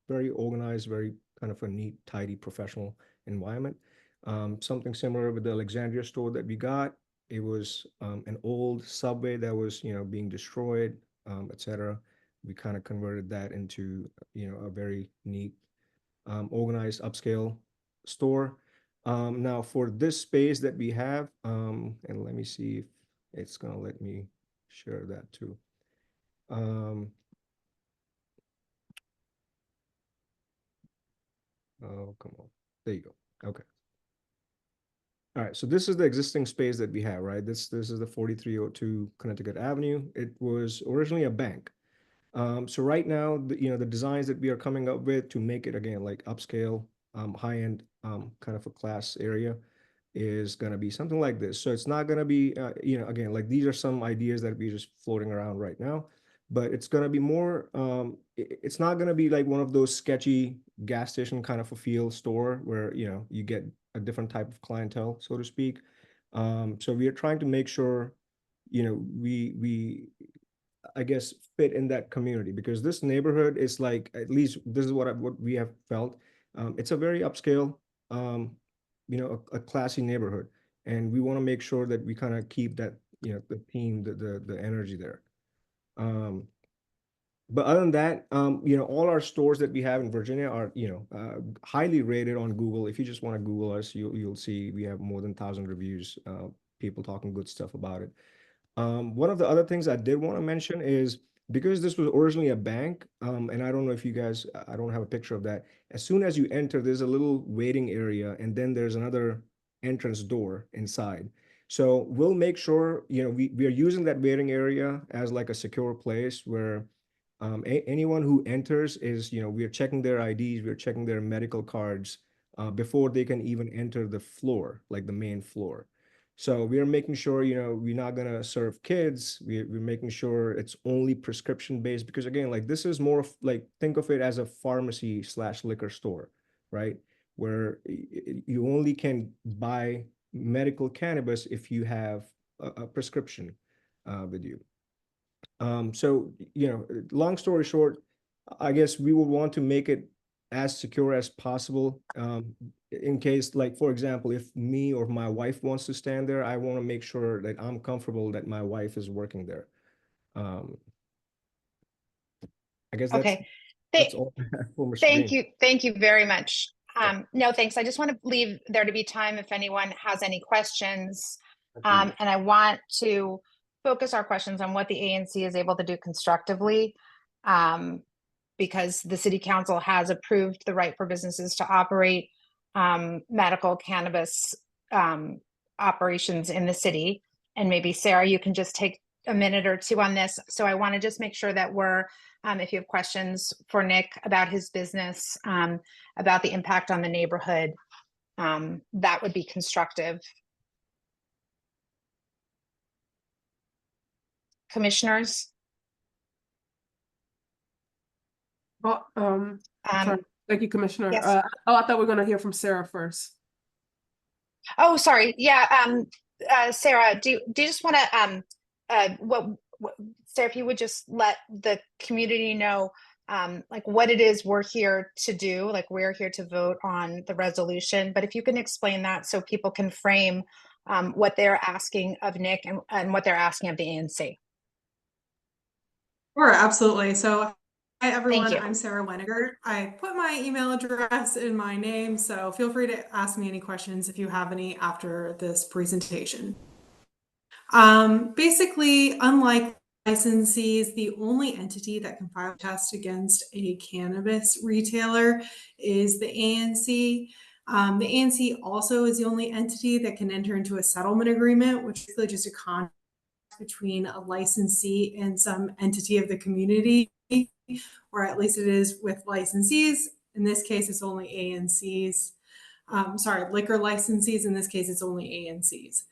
very organized, very kind of a neat, tidy, professional environment. Something similar with the Alexandria store that we got. It was an old subway that was being destroyed, etc. We kind of converted that into a very neat, organized upscale store. Now for this space that we have, and let me see if it's gonna let me share that too. Oh, come on. There you go. Okay. All right, so this is the existing space that we have, right? This is the 4302 Connecticut Avenue. It was originally a bank. So right now, the designs that we are coming up with to make it again like upscale, high-end, kind of a class area is going to be something like this. So it's not going to be, again, like these are some ideas that we're just floating around right now, but it's going to be more, it's not going to be like one of those sketchy gas station kind of a feel store where, you get a different type of clientele, so to speak. So we are trying to make sure, we I guess fit in that community, because this neighborhood is like, at least this is what we have felt. It's a very upscale, a classy neighborhood, and we want to make sure that we kind of keep that, the theme, the energy there. But other than that, all our stores that we have in Virginia are, highly rated on Google. If you just want to Google us, you'll see we have more than 1,000 reviews, people talking good stuff about it. One of the other things I did want to mention is, because this was originally a bank, and I don't know if you guys, I don't have a picture of that. As soon as you enter, there's a little waiting area, and then there's another entrance door inside. So we'll make sure, we are using that waiting area as like a secure place where anyone who enters is, we are checking their IDs, we are checking their medical cards before they can even enter the floor, like the main floor. So we are making sure, we're not going to serve kids. We're making sure it's only prescription based, because again, like this is more of like, think of it as a pharmacy / liquor store, right? Where you only can buy medical cannabis if you have a prescription with you. So, long story short, I guess we would want to make it as secure as possible. In case, like, for example, if me or my wife wants to stand there, I want to make sure that I'm comfortable that my wife is working there. I guess that's Okay. That's all I have for Mr. Thank Green. you. Thank you very much. No, thanks. I just want to leave there to be time if anyone has any questions. And I want to focus our questions on what the ANC is able to do constructively. Because the city council has approved the right for businesses to operate medical cannabis operations in the city. And maybe Sarah, you can just take a minute or two on this. So I want to just make sure that we're, if you have questions for Nick about his business, about the impact on the neighborhood, that would be constructive. Commissioners? Well, sorry. Thank you, Commissioner. Yes. I thought we were going to hear from Sarah first. Oh, sorry. Yeah. Sarah, do you just want to, Sarah, if you would just let the community know, like what it is we're here to do, like we're here to vote on the resolution, but if you can explain that so people can frame what they're asking of Nick and what they're asking of the ANC. Sure, absolutely. So, hi everyone, you. I'm Sarah Weniger. I put my email address in my name, so feel free to ask me any questions if you have any after this presentation. Basically, unlike licensees, the only entity that can file a test against a cannabis retailer is the ANC. The ANC also is the only entity that can enter into a settlement agreement, which is basically just a contract between a licensee and some entity of the community, or at least it is with licensees. In this case, it's only ANCs. Liquor licensees. In this case, it's only ANCs.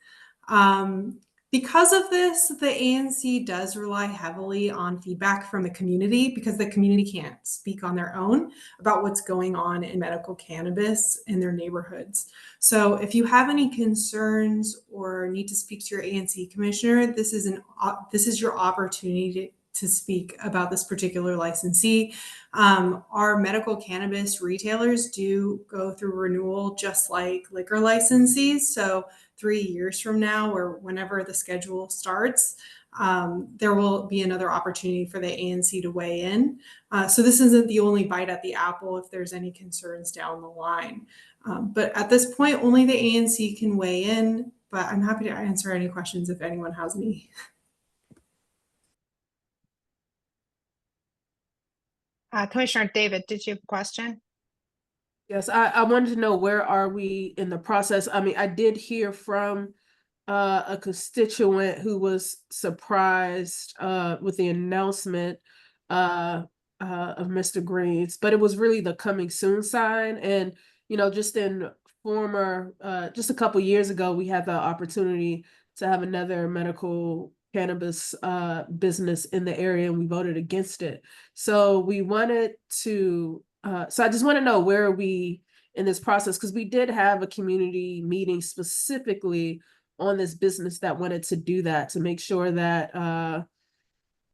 Because of this, the ANC does rely heavily on feedback from the community because the community can't speak on their own about what's going on in medical cannabis in their neighborhoods. So if you have any concerns or need to speak to your ANC commissioner, this is your opportunity to speak about this particular licensee. Our medical cannabis retailers do go through renewal just like liquor licensees. So 3 years from now or whenever the schedule starts, there will be another opportunity for the ANC to weigh in. So this isn't the only bite at the apple if there's any concerns down the line. But at this point, only the ANC can weigh in, but I'm happy to answer any questions if anyone has any. Commissioner David, did you have a question? Yes, I wanted to know where are we in the process? I mean, I did hear from a constituent who was surprised with the announcement of Mr. Green's, but it was really the coming soon sign. And, you know, just in just a couple years ago, we had the opportunity to have another medical cannabis business in the area, and we voted against it. So we wanted to, so I just want to know where are we in this process, because we did have a community meeting specifically on this business that wanted to do that, to make sure that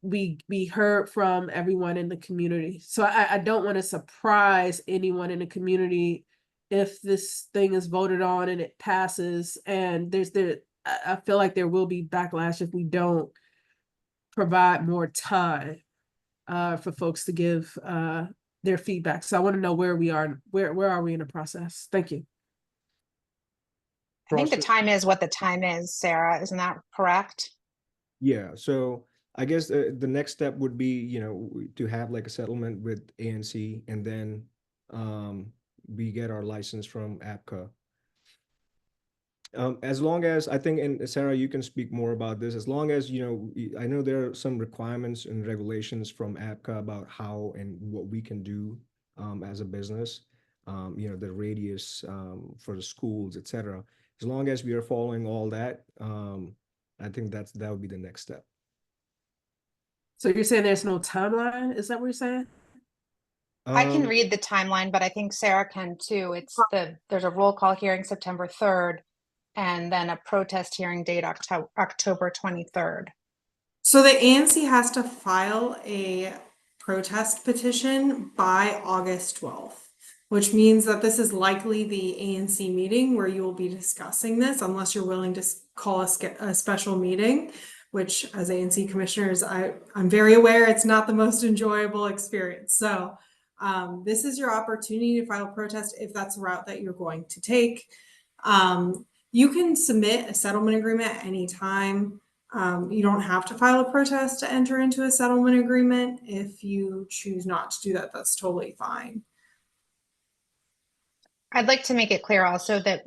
we heard from everyone in the community. So I don't want to surprise anyone in the community if this thing is voted on and it passes, and I feel like there will be backlash if we don't provide more time for folks to give their feedback. So I want to know where we are, where are we in the process? Thank you. I think the time is what the time is, Sarah. Isn't that correct? Yeah, so I guess the next step would be, you know, to have like a settlement with ANC, and then we get our license from APCA. As long as, I think, and Sarah, you can speak more about this, as long as, you know, I know there are some requirements and regulations from APCA about how and what we can do as a business, you know, the radius for the schools, etc. As long as we are following all that, I think that would be the next step. So you're saying there's no timeline? Is that what you're saying? I can read the timeline, but I think Sarah can too. There's a roll call hearing September 3rd, and then a protest hearing date October 23rd. So the ANC has to file a protest petition by August 12th, which means that this is likely the ANC meeting where you will be discussing this, unless you're willing to call a special meeting, which as ANC commissioners, I'm very aware it's not the most enjoyable experience. So This is your opportunity to file a protest if that's the route that you're going to take. You can submit a settlement agreement at any time. You don't have to file a protest to enter into a settlement agreement. If you choose not to do that, that's totally fine. I'd like to make it clear also that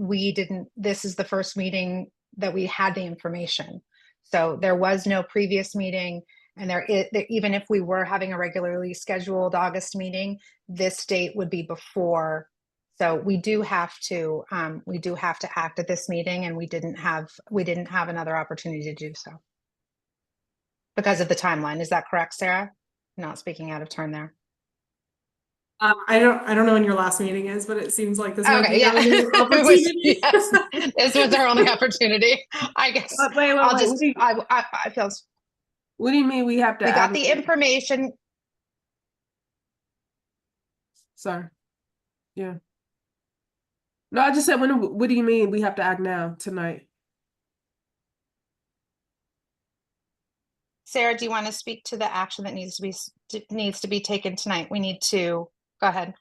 this is the first meeting that we had the information. So there was no previous meeting, and even if we were having a regularly scheduled August meeting, this date would be before. So we do have to act at this meeting, and we didn't have another opportunity to do so because of the timeline. Is that correct, Sarah? Not speaking out of turn there. I don't know when your last meeting is, but it seems like this might Okay, be yeah. your only opportunity. Yes, this was our only opportunity. I guess Wait, I'll wait, just, wait. I feel, What do you mean we have to? we got add- the information. Sorry. Yeah. No, I just said, what do you mean we have to act now tonight? Sarah, do you want to speak to the action that needs to be taken tonight? Go ahead.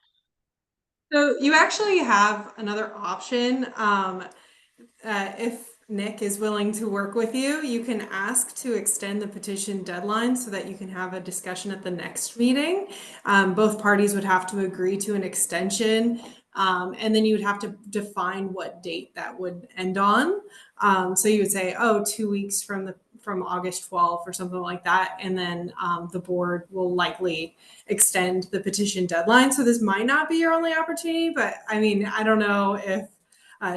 So you actually have another option. If Nick is willing to work with you, you can ask to extend the petition deadline so that you can have a discussion at the next meeting. Both parties would have to agree to an extension, and then you would have to define what date that would end on. So you would say, oh, 2 weeks from August 12th or something like that. And then the board will likely extend the petition deadline. So this might not be your only opportunity, but I mean, I don't know if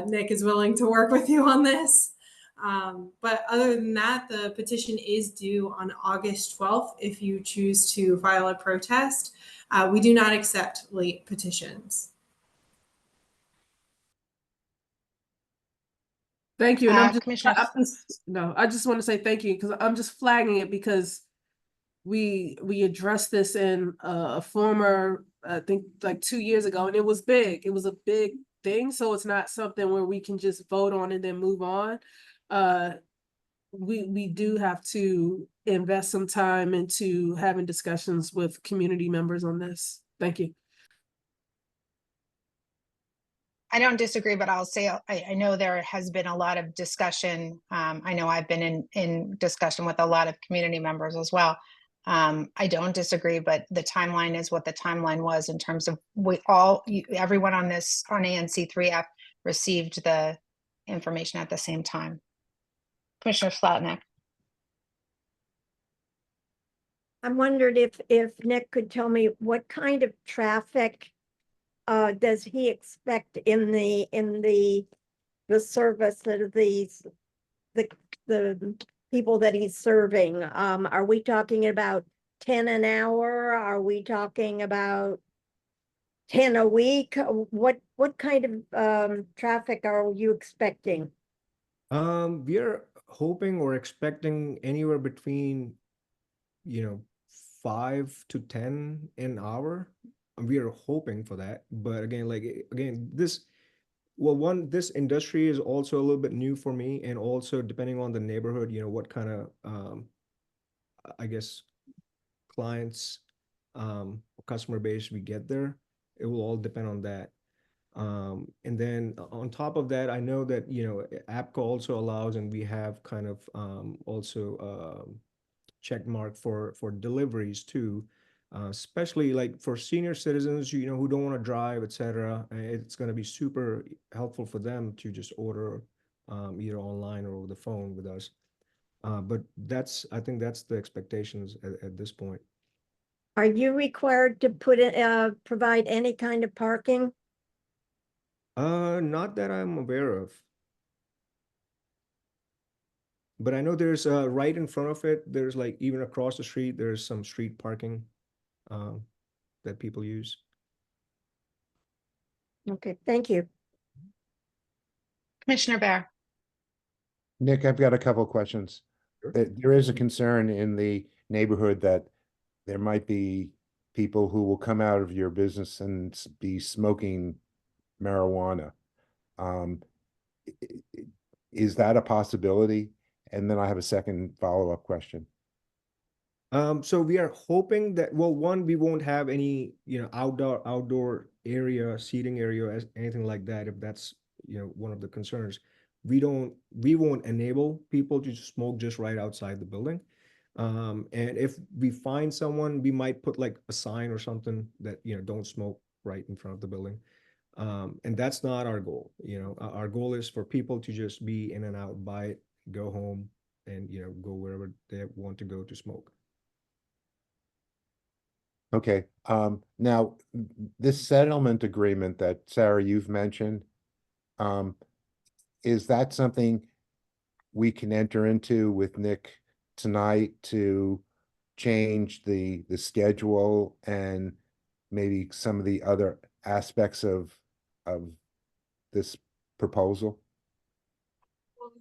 Nick is willing to work with you on this. But other than that, the petition is due on August 12th if you choose to file a protest. We do not accept late petitions. Thank you. And I'm just, Commissioner, I just want to say thank you because I'm just flagging it because we addressed this in a former, I think like 2 years ago, and it was big. It was a big thing. So it's not something where we can just vote on and then move on. We do have to invest some time into having discussions with community members on this. Thank you. I don't disagree, but I'll say, I know there has been a lot of discussion. I know I've been in discussion with a lot of community members as well. I don't disagree, but the timeline is what the timeline was in terms of everyone on ANC3F received the information at the same time. Commissioner Slotnick. I wondered if Nick could tell me what kind of traffic does he expect in the service of the people that he's serving? Are we talking about 10 an hour? Are we talking about 10 a week? What kind of traffic are you expecting? We are hoping or expecting anywhere between, 5 to 10 an hour. We are hoping for that, but again, this industry is also a little bit new for me, and also depending on the neighborhood, what kind of I guess clients, customer base we get there, it will all depend on that. And then on top of that, I know that, APCO also allows, and we have kind of also check mark for deliveries too, especially like for senior citizens, who don't want to drive, etc. It's going to be super helpful for them to just order either online or over the phone with us. But I think that's the expectations at this point. Are you required to provide any kind of parking? Not that I'm aware of. But I know there's right in front of it, there's like even across the street, there's some street parking that people use. Okay, thank you. Commissioner Bear. Nick, I've got a couple of questions. Sure. There is a concern in the neighborhood that there might be people who will come out of your business and be smoking marijuana. Is that a possibility? And then I have a second follow-up question. So we are hoping that, well, one, we won't have any, outdoor area, seating area, anything like that, if that's, one of the concerns. We won't enable people to smoke just right outside the building. And if we find someone, we might put like a sign or something that, don't smoke right in front of the building. And that's not our goal, our goal is for people to just be in and out, buy it, go home, and, go wherever they want to go to smoke. Okay, now, this settlement agreement that Sarah, you've mentioned, is that something we can enter into with Nick tonight to change the schedule and maybe some of the other aspects of this proposal?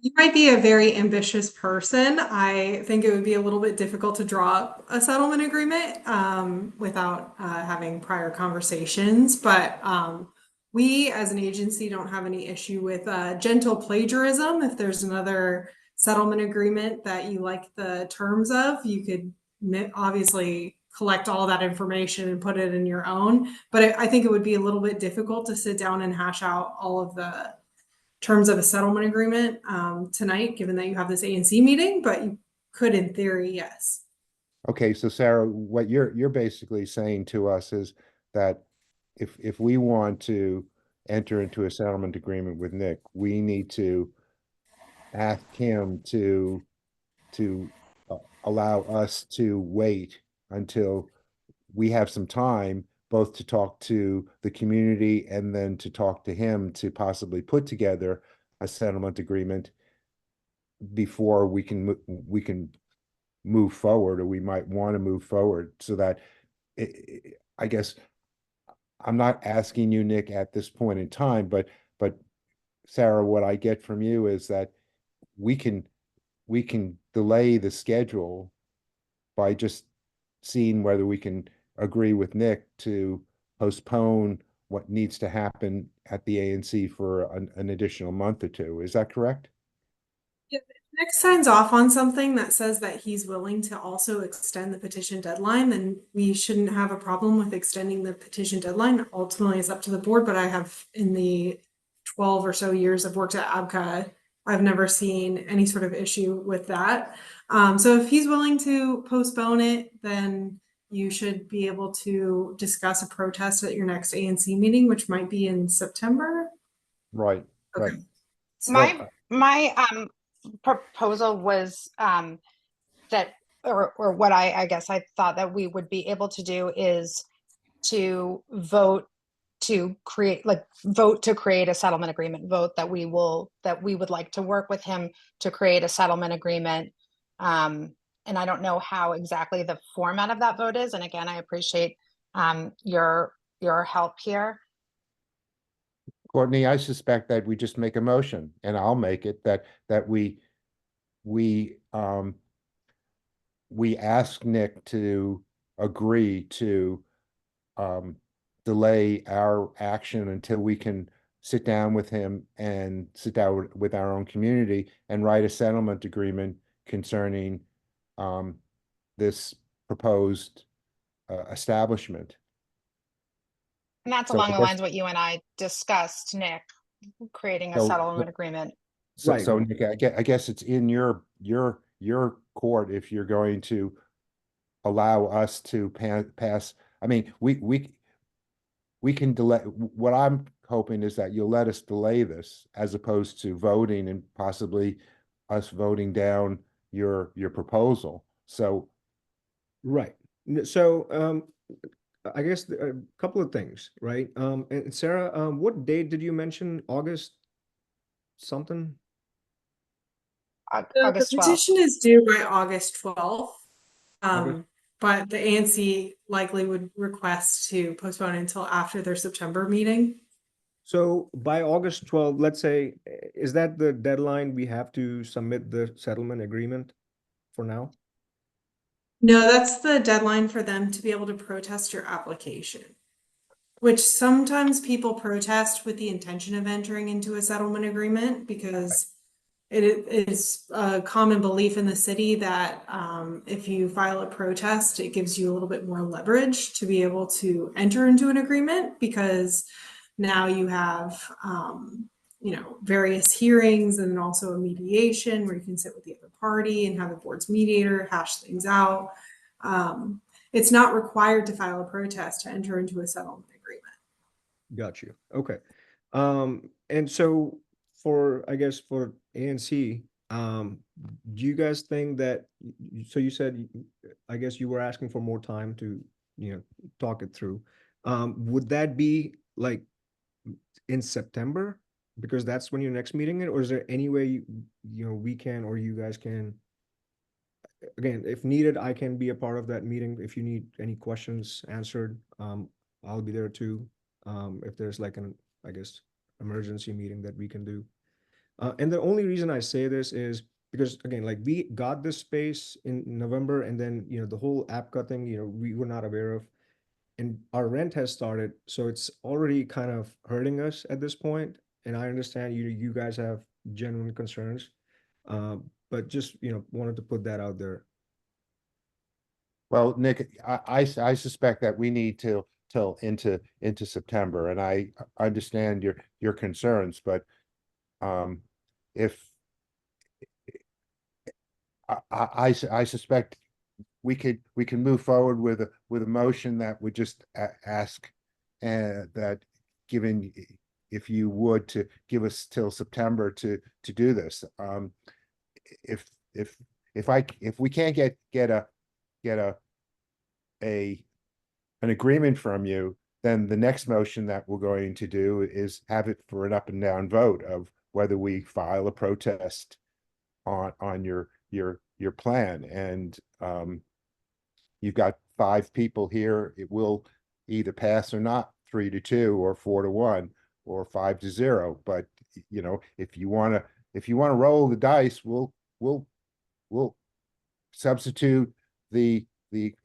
You might be a very ambitious person. I think it would be a little bit difficult to draw up a settlement agreement without having prior conversations. But we as an agency don't have any issue with gentle plagiarism. If there's another settlement agreement that you like the terms of, you could obviously collect all that information and put it in your own. But I think it would be a little bit difficult to sit down and hash out all of the terms of a settlement agreement tonight, given that you have this ANC meeting, but you could in theory, yes. Okay, so Sarah, what you're basically saying to us is that if we want to enter into a settlement agreement with Nick, we need to ask him to allow us to wait until we have some time, both to talk to the community and then to talk to him to possibly put together a settlement agreement before we can move forward, or we might want to move forward, so that I guess I'm not asking you, Nick, at this point in time, but Sarah, what I get from you is that we can delay the schedule by just seeing whether we can agree with Nick to postpone what needs to happen at the ANC for an additional month or two. Is that correct? If Nick signs off on something that says that he's willing to also extend the petition deadline, then we shouldn't have a problem with extending the petition deadline. Ultimately, it's up to the board, but I have, in the 12 or so years I've worked at ABCA, I've never seen any sort of issue with that. So if he's willing to postpone it, then you should be able to discuss a protest at your next ANC meeting, which might be in September. Right, right. My proposal was that, or what I guess I thought that we would be able to do is to vote to create a settlement agreement, vote that we would like to work with him to create a settlement agreement. And I don't know how exactly the format of that vote is. And again, I appreciate your help here. Courtney, I suspect that we just make a motion, and I'll make it, that we ask Nick to agree to delay our action until we can sit down with him and sit down with our own community and write a settlement agreement concerning this proposed establishment. And that's So along I the guess- lines of what you and I discussed, Nick, creating a So- settlement agreement. So, so Nick, I guess it's in your court if you're going to allow us to pass. I mean, we can delay. What I'm hoping is that you'll let us delay this as opposed to voting and possibly us voting down your proposal. So, Right. So, I guess a couple of things, right? And Sarah, what date did you mention? August something? August The 12th. petition is due by August 12th. August. But the ANC likely would request to postpone until after their September meeting. So by August 12th, let's say, is that the deadline we have to submit the settlement agreement for now? No, that's the deadline for them to be able to protest your application, which sometimes people protest with the intention of entering into a settlement agreement because it is a common belief in the city that if you file a protest, it gives you a little bit more leverage to be able to enter into an agreement, because now you have various hearings and also a mediation where you can sit with the other party and have the board's mediator hash things out. It's not required to file a protest to enter into a settlement agreement. Got you. Okay. And so I guess for ANC, do you guys think that, so you said, I guess you were asking for more time to, talk it through. Would that be like in September? Because that's when your next meeting is, or is there any way, we can, or you guys can, again, if needed, I can be a part of that meeting. If you need any questions answered, I'll be there too. If there's like I guess, emergency meeting that we can do. And the only reason I say this is because, again, like we got this space in November, and then, the whole APCA thing, we were not aware of, and our rent has started. So it's already kind of hurting us at this point. And I understand you guys have genuine concerns, but just, wanted to put that out there. Well, Nick, I suspect that we need till into September, and I understand your concerns, but if I suspect we can move forward with a motion that would just ask that, given, if you would, to give us till September to do this. If we can't get an agreement from you, then the next motion that we're going to do is have it for an up and down vote of whether we file a protest on your plan. And you've got 5 people here. It will either pass or not, 3-2 or 4-1 or 5-0. But if you want to roll the dice, we'll substitute the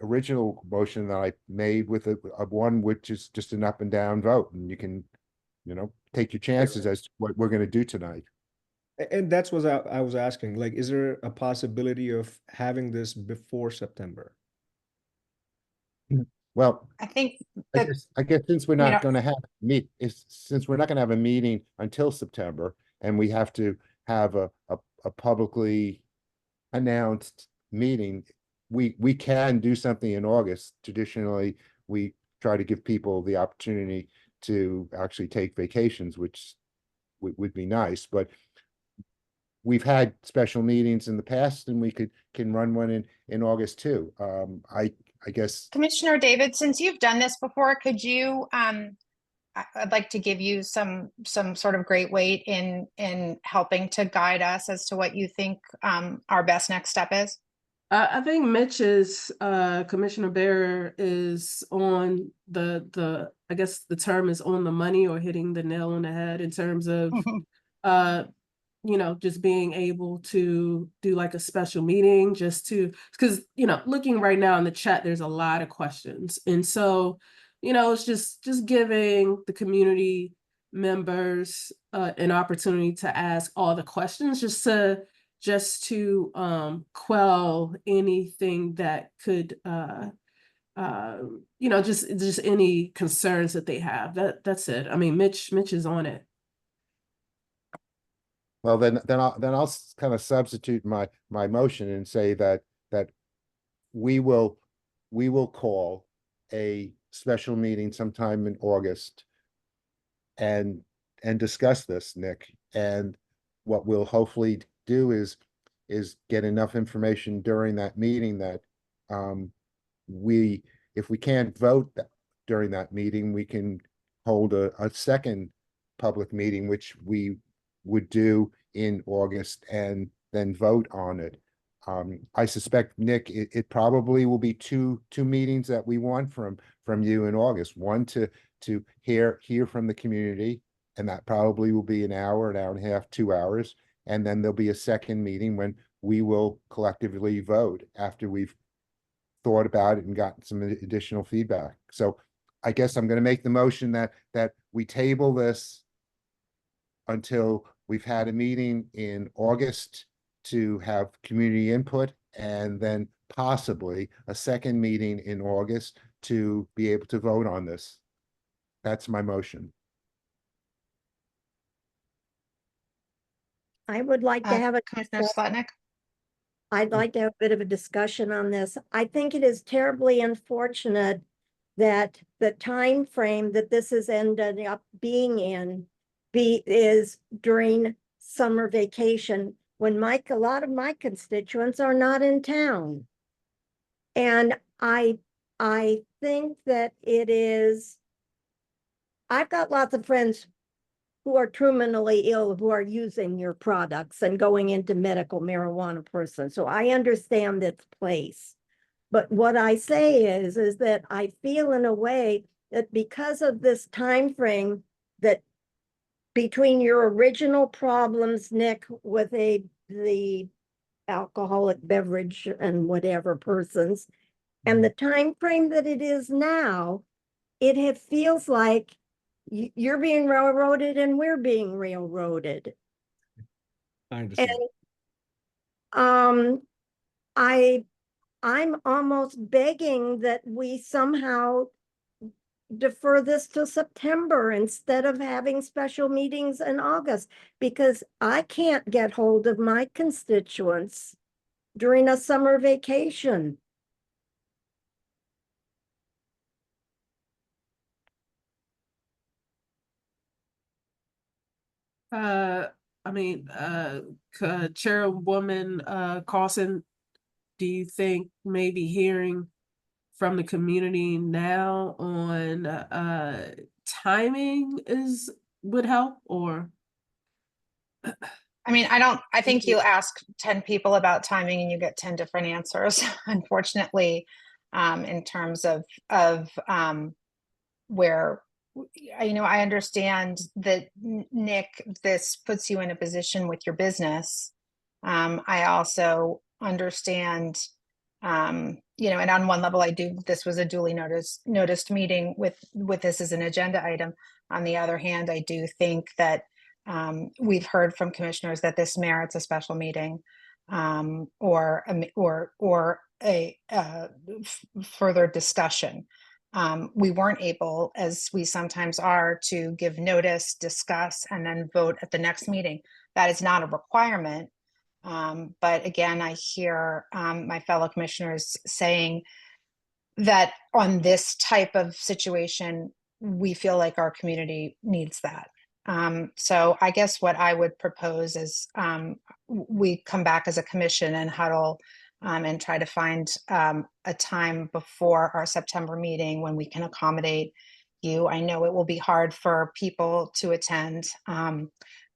original motion that I made with a one which is just an up and down vote, and you can, take your chances as to what we're going to do tonight. And that's what I was asking, like, is there a possibility of having this before September? Well, I think I that, guess since we're not going to have since we're not going to have a meeting until September, and we have to have a publicly announced meeting, we can do something in August. Traditionally, we try to give people the opportunity to actually take vacations, which would be nice. But we've had special meetings in the past, and we can run one in August too. I guess, Commissioner David, since you've done this before, could you, I'd like to give you some sort of great weight in helping to guide us as to what you think our best next step is. I think Commissioner Bear is on I guess the term is on the money, or hitting the nail on the head, in terms of just being able to do like a special meeting, just to, because, looking right now in the chat, there's a lot of questions. And so, it's just giving the community members an opportunity to ask all the questions, just to quell anything that could, just any concerns that they have. That's it. I mean, Mitch is on it. well, then I'll kind of substitute my motion and say that we will call a special meeting sometime in August and discuss this, Nick. And what we'll hopefully do is get enough information during that meeting that if we can't vote during that meeting, we can hold a second public meeting, which we would do in August, and then vote on it. I suspect, Nick, it probably will be two meetings that we want from you in August. One to hear from the community, and that probably will be an hour and a half, 2 hours. And then there'll be a second meeting when we will collectively vote after we've thought about it and gotten some additional feedback. So I guess I'm going to make the motion that we table this until We've had a meeting in August to have community input, and then possibly a second meeting in August to be able to vote on this. That's my motion. I would like to have a, Commissioner Slotnick? I'd like to have a bit of a discussion on this. I think it is terribly unfortunate that the time frame that this is ended up being in is during summer vacation, when a lot of my constituents are not in town. And I think that it is, I've got lots of friends who are terminally ill who are using your products and going into medical marijuana person. So I understand its place. But what I say is that I feel in a way that because of this time frame, that between your original problems, Nick, with the alcoholic beverage and whatever persons, and the time frame that it is now, it feels like you're being railroaded and we're being railroaded. I understand. And I'm almost begging that we somehow defer this to September instead of having special meetings in August, because I can't get hold of my constituents during a summer vacation. I mean, Chairwoman Carlson, do you think maybe hearing from the community now on timing would help, or? I mean, I think you ask 10 people about timing and you get 10 different answers, unfortunately, in terms of where, I understand that, Nick, this puts you in a position with your business. I also understand, and on one level, this was a duly noticed meeting with this as an agenda item. On the other hand, I do think that we've heard from commissioners that this merits a special meeting, or a further discussion. We weren't able, as we sometimes are, to give notice, discuss, and then vote at the next meeting. That is not a requirement. But again, I hear my fellow commissioners saying that on this type of situation, we feel like our community needs that. So I guess what I would propose is we come back as a commission and huddle and try to find a time before our September meeting when we can accommodate you. I know it will be hard for people to attend,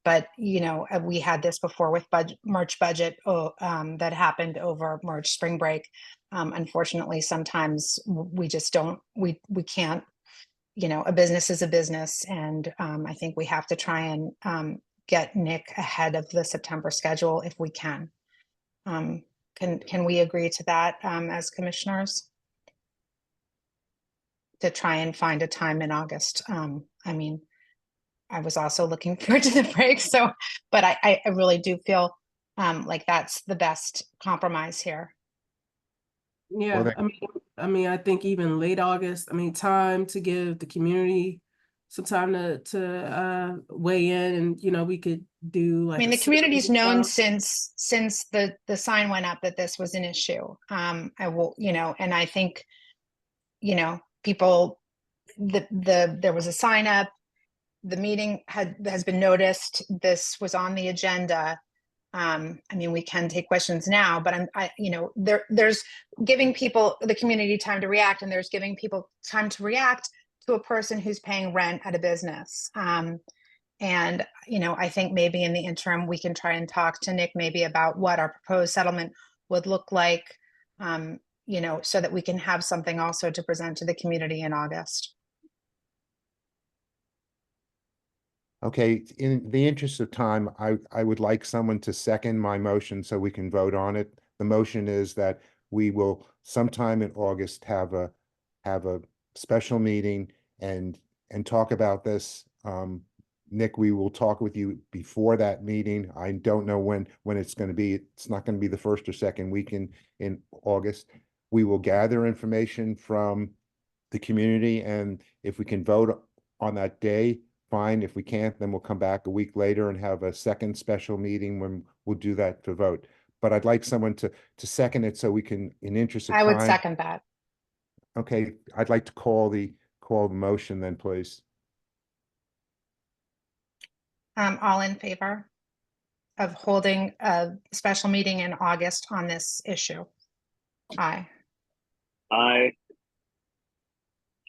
but we had this before with March budget that happened over March spring break. Unfortunately, sometimes we just don't, we can't, a business is a business. And I think we have to try and get Nick ahead of the September schedule if we can. Can we agree to that as commissioners? To try and find a time in August. I mean, I was also looking forward to the break, but I really do feel like that's the best compromise here. Yeah, Well, I mean, I think even late August, time to give the community some time to weigh in, and we could do like. I mean, the community's known since the sign went up that this was an issue. I will, and I think, people, there was a sign up, the meeting has been noticed, this was on the agenda. I mean, we can take questions now, but there's giving people, the community, time to react, and there's giving people time to react to a person who's paying rent at a business. And, I think maybe in the interim, we can try and talk to Nick maybe about what our proposed settlement would look like, so that we can have something also to present to the community in August. Okay, in the interest of time, I would like someone to second my motion so we can vote on it. The motion is that we will sometime in August have a special meeting and talk about this, Nick, we will talk with you before that meeting. I don't know when it's going to be. It's not going to be the first or second week in August. We will gather information from the community, and if we can vote on that day, fine. If we can't, then we'll come back a week later and have a second special meeting when we'll do that to vote. But I'd like someone to second it so we can, in interest of I time. would second that. Okay, I'd like to call the motion then, please. All in favor of holding a special meeting in August on this issue? Aye. Aye.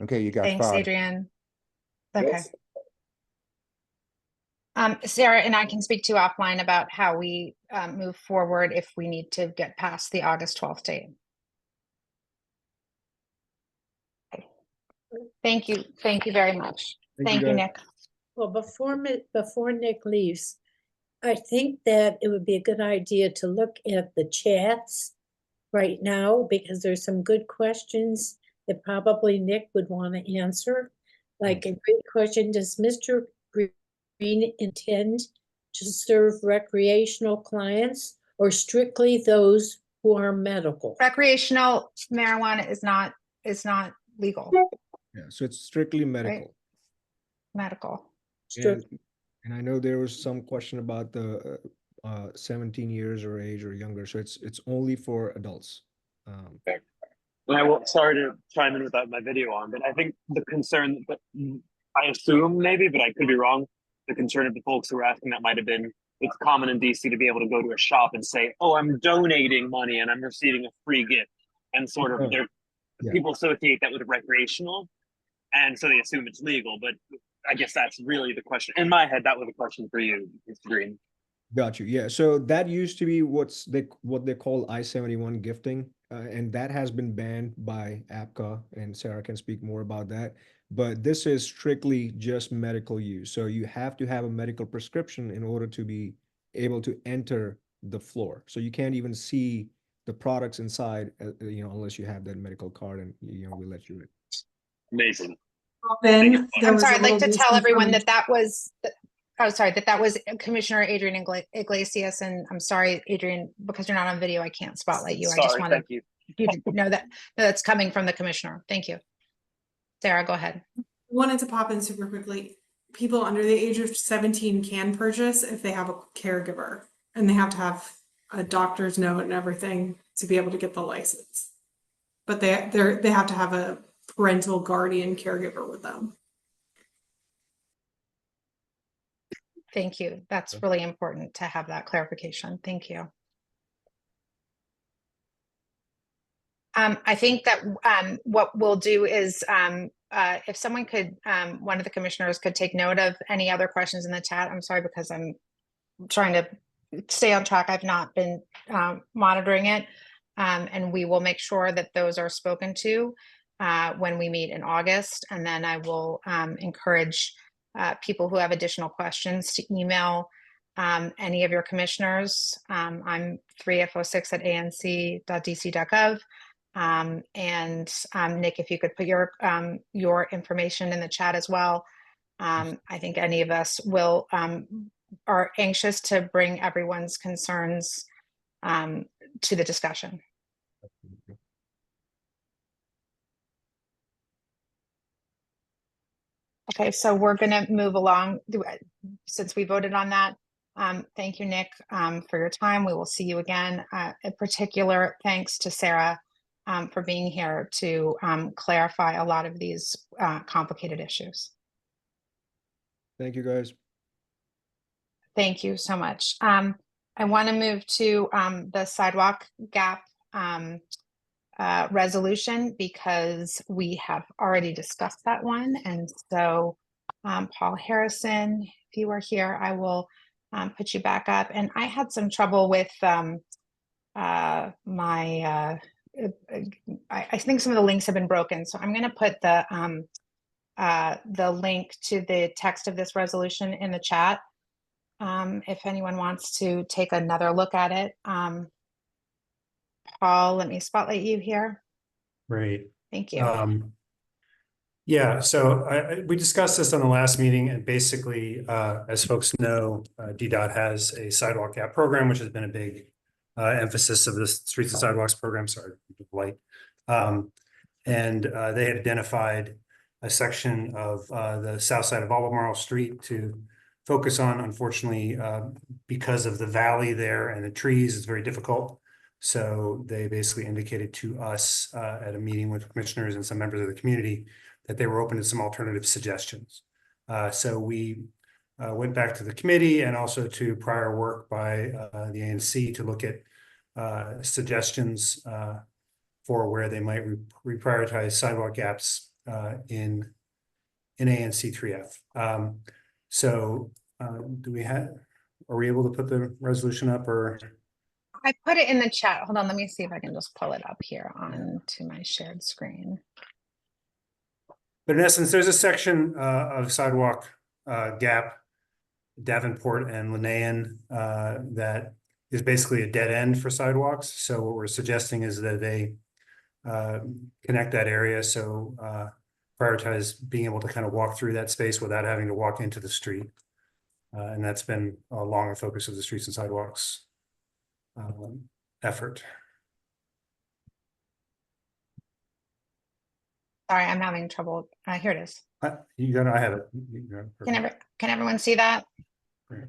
Okay, you got Thanks, 5. Adrian. Okay. Yes. Sarah and I can speak to you offline about how we move forward if we need to get past the August 12th date. Okay. Thank you. Thank you very much. Thank you, guys. Nick. Well, before Nick leaves, I think that it would be a good idea to look at the chats right now, because there's some good questions that probably Nick would want to answer. Like a great question, does Mr. Green intend to serve recreational clients or strictly those who are medical? Recreational marijuana is not legal. Yeah, so it's strictly medical. Medical. And I know there was some question about the 17 years or age or younger, so it's only for adults. And I will, sorry to chime in without my video on, but I think the concern that I assume maybe, but I could be wrong, the concern of the folks who were asking that might have been, it's common in DC to be able to go to a shop and say, oh, I'm donating money and I'm receiving a free gift. And sort of people associate that with recreational. And so they assume it's legal, but I guess that's really the question. In my head, that was a question for you, Mr. Green. Got you. Yeah. So that used to be what they call I-71 gifting, and that has been banned by APCA, and Sarah can speak more about that. But this is strictly just medical use. So you have to have a medical prescription in order to be able to enter the floor. So you can't even see the products inside, unless you have that medical card, and we let you in. Amazing. Then I'm sorry, I'd like to tell everyone that was Commissioner Adrian Iglesias, and I'm sorry, Adrian, because you're not on video, I can't spotlight you. I just wanted you to know that that's coming from the commissioner. Thank you. Sarah, go ahead. Wanted to pop in super quickly. People under the age of 17 can purchase if they have a caregiver, and they have to have a doctor's note and everything to be able to get the license. But they have to have a parental guardian caregiver with them. Thank you. That's really important to have that clarification. Thank you. I think that what we'll do is if someone could, one of the commissioners could take note of any other questions in the chat. I'm sorry, because I'm trying to stay on track. I've not been monitoring it. And we will make sure that those are spoken to when we meet in August. And then I will encourage people who have additional questions to email any of your commissioners. I'm 3F06@anc.dc.gov. And Nick, if you could put your information in the chat as well. I think any of us will are anxious to bring everyone's concerns to the discussion. Okay, so we're going to move along since we voted on that. Thank you, Nick, for your time. We will see you again. In particular, thanks to Sarah for being here to clarify a lot of these complicated issues. Thank you, guys. Thank you so much. I want to move to the sidewalk gap resolution because we have already discussed that one. And so Paul Harrison, if you are here, I will put you back up. And I had some trouble with I think some of the links have been broken. So I'm going to put the link to the text of this resolution in the chat. If anyone wants to take another look at it. Paul, let me spotlight you here. Great. Thank you. Yeah, so we discussed this on the last meeting, and basically, as folks know, DDOT has a sidewalk gap program, which has been a big emphasis of the Streets and Sidewalks program. Sorry, light. And they had identified a section of the south side of Albemarle Street to focus on. Unfortunately, because of the valley there and the trees, it's very difficult. So they basically indicated to us at a meeting with commissioners and some members of the community that they were open to some alternative suggestions. So we went back to the committee and also to prior work by the ANC to look at suggestions for where they might reprioritize sidewalk gaps in ANC3F. Are we able to put the resolution up, or? I put it in the chat. Hold on, let me see if I can just pull it up here onto my shared screen. But in essence, there's a section of sidewalk gap, Davenport and Linnaean, that is basically a dead end for sidewalks. So what we're suggesting is that they connect that area. So prioritize being able to kind of walk through that space without having to walk into the street. And that's been a longer focus of the Streets and Sidewalks effort. Sorry, I'm having trouble. Here it is. I have it. Can everyone see that? Great.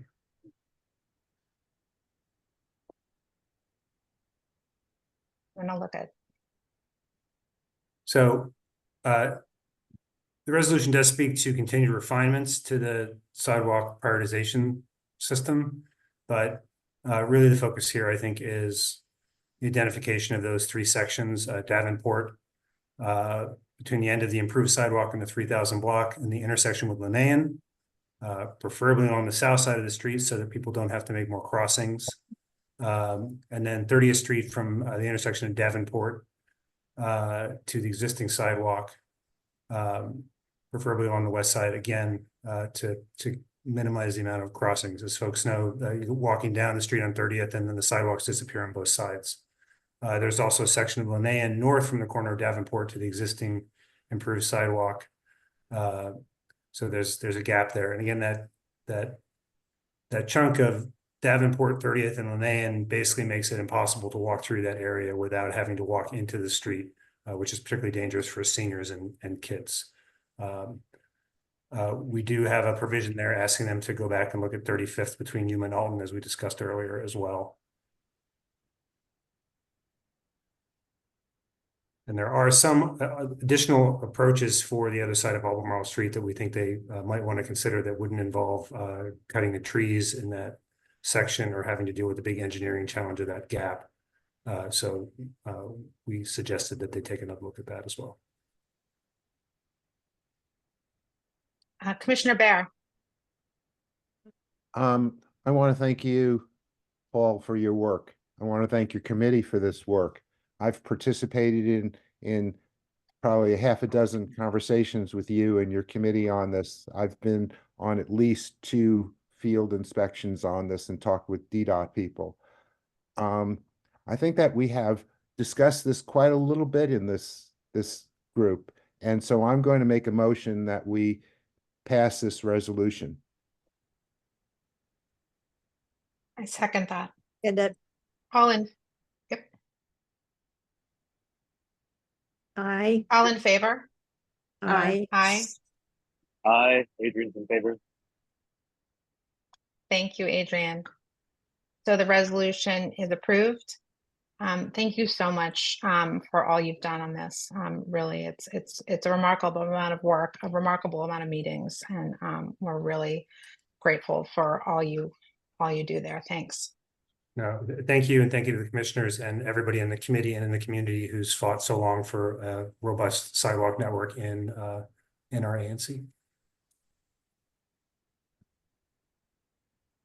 I'm gonna look at. So the resolution does speak to continued refinements to the sidewalk prioritization system, but really the focus here, I think, is the identification of those three sections, Davenport, between the end of the improved sidewalk and the 3000 block and the intersection with Linnaean, preferably on the south side of the street so that people don't have to make more crossings. And then 30th Street from the intersection of Davenport to the existing sidewalk, preferably on the west side again, to minimize the amount of crossings. As folks know, walking down the street on 30th and then the sidewalks disappear on both sides. There's also a section of Linnaean north from the corner of Davenport to the existing improved sidewalk. So there's a gap there. And again, that chunk of Davenport, 30th, and Linnaean basically makes it impossible to walk through that area without having to walk into the street, which is particularly dangerous for seniors and kids. We do have a provision there asking them to go back and look at 35th between Yuma and Alton, as we discussed earlier as well. And there are some additional approaches for the other side of Albemarle Street that we think they might want to consider that wouldn't involve cutting the trees in that section or having to deal with the big engineering challenge of that gap. So we suggested that they take another look at that as well. Commissioner Bear. I want to thank you, Paul, for your work. I want to thank your committee for this work. I've participated in probably a half a dozen conversations with you and your committee on this. I've been on at least 2 field inspections on this and talked with DDOT people. I think that we have discussed this quite a little bit in this group. And so I'm going to make a motion that we pass this resolution. I second that. And that All in, yep, all in favor? I Aye. Aye, Adrian's in favor. Thank you, Adrian. So the resolution is approved. Thank you so much for all you've done on this. Really, it's a remarkable amount of work, a remarkable amount of meetings, and we're really grateful for all you do there. Thanks. No, thank you, and thank you to the commissioners and everybody in the committee and in the community who's fought so long for a robust sidewalk network in our ANC.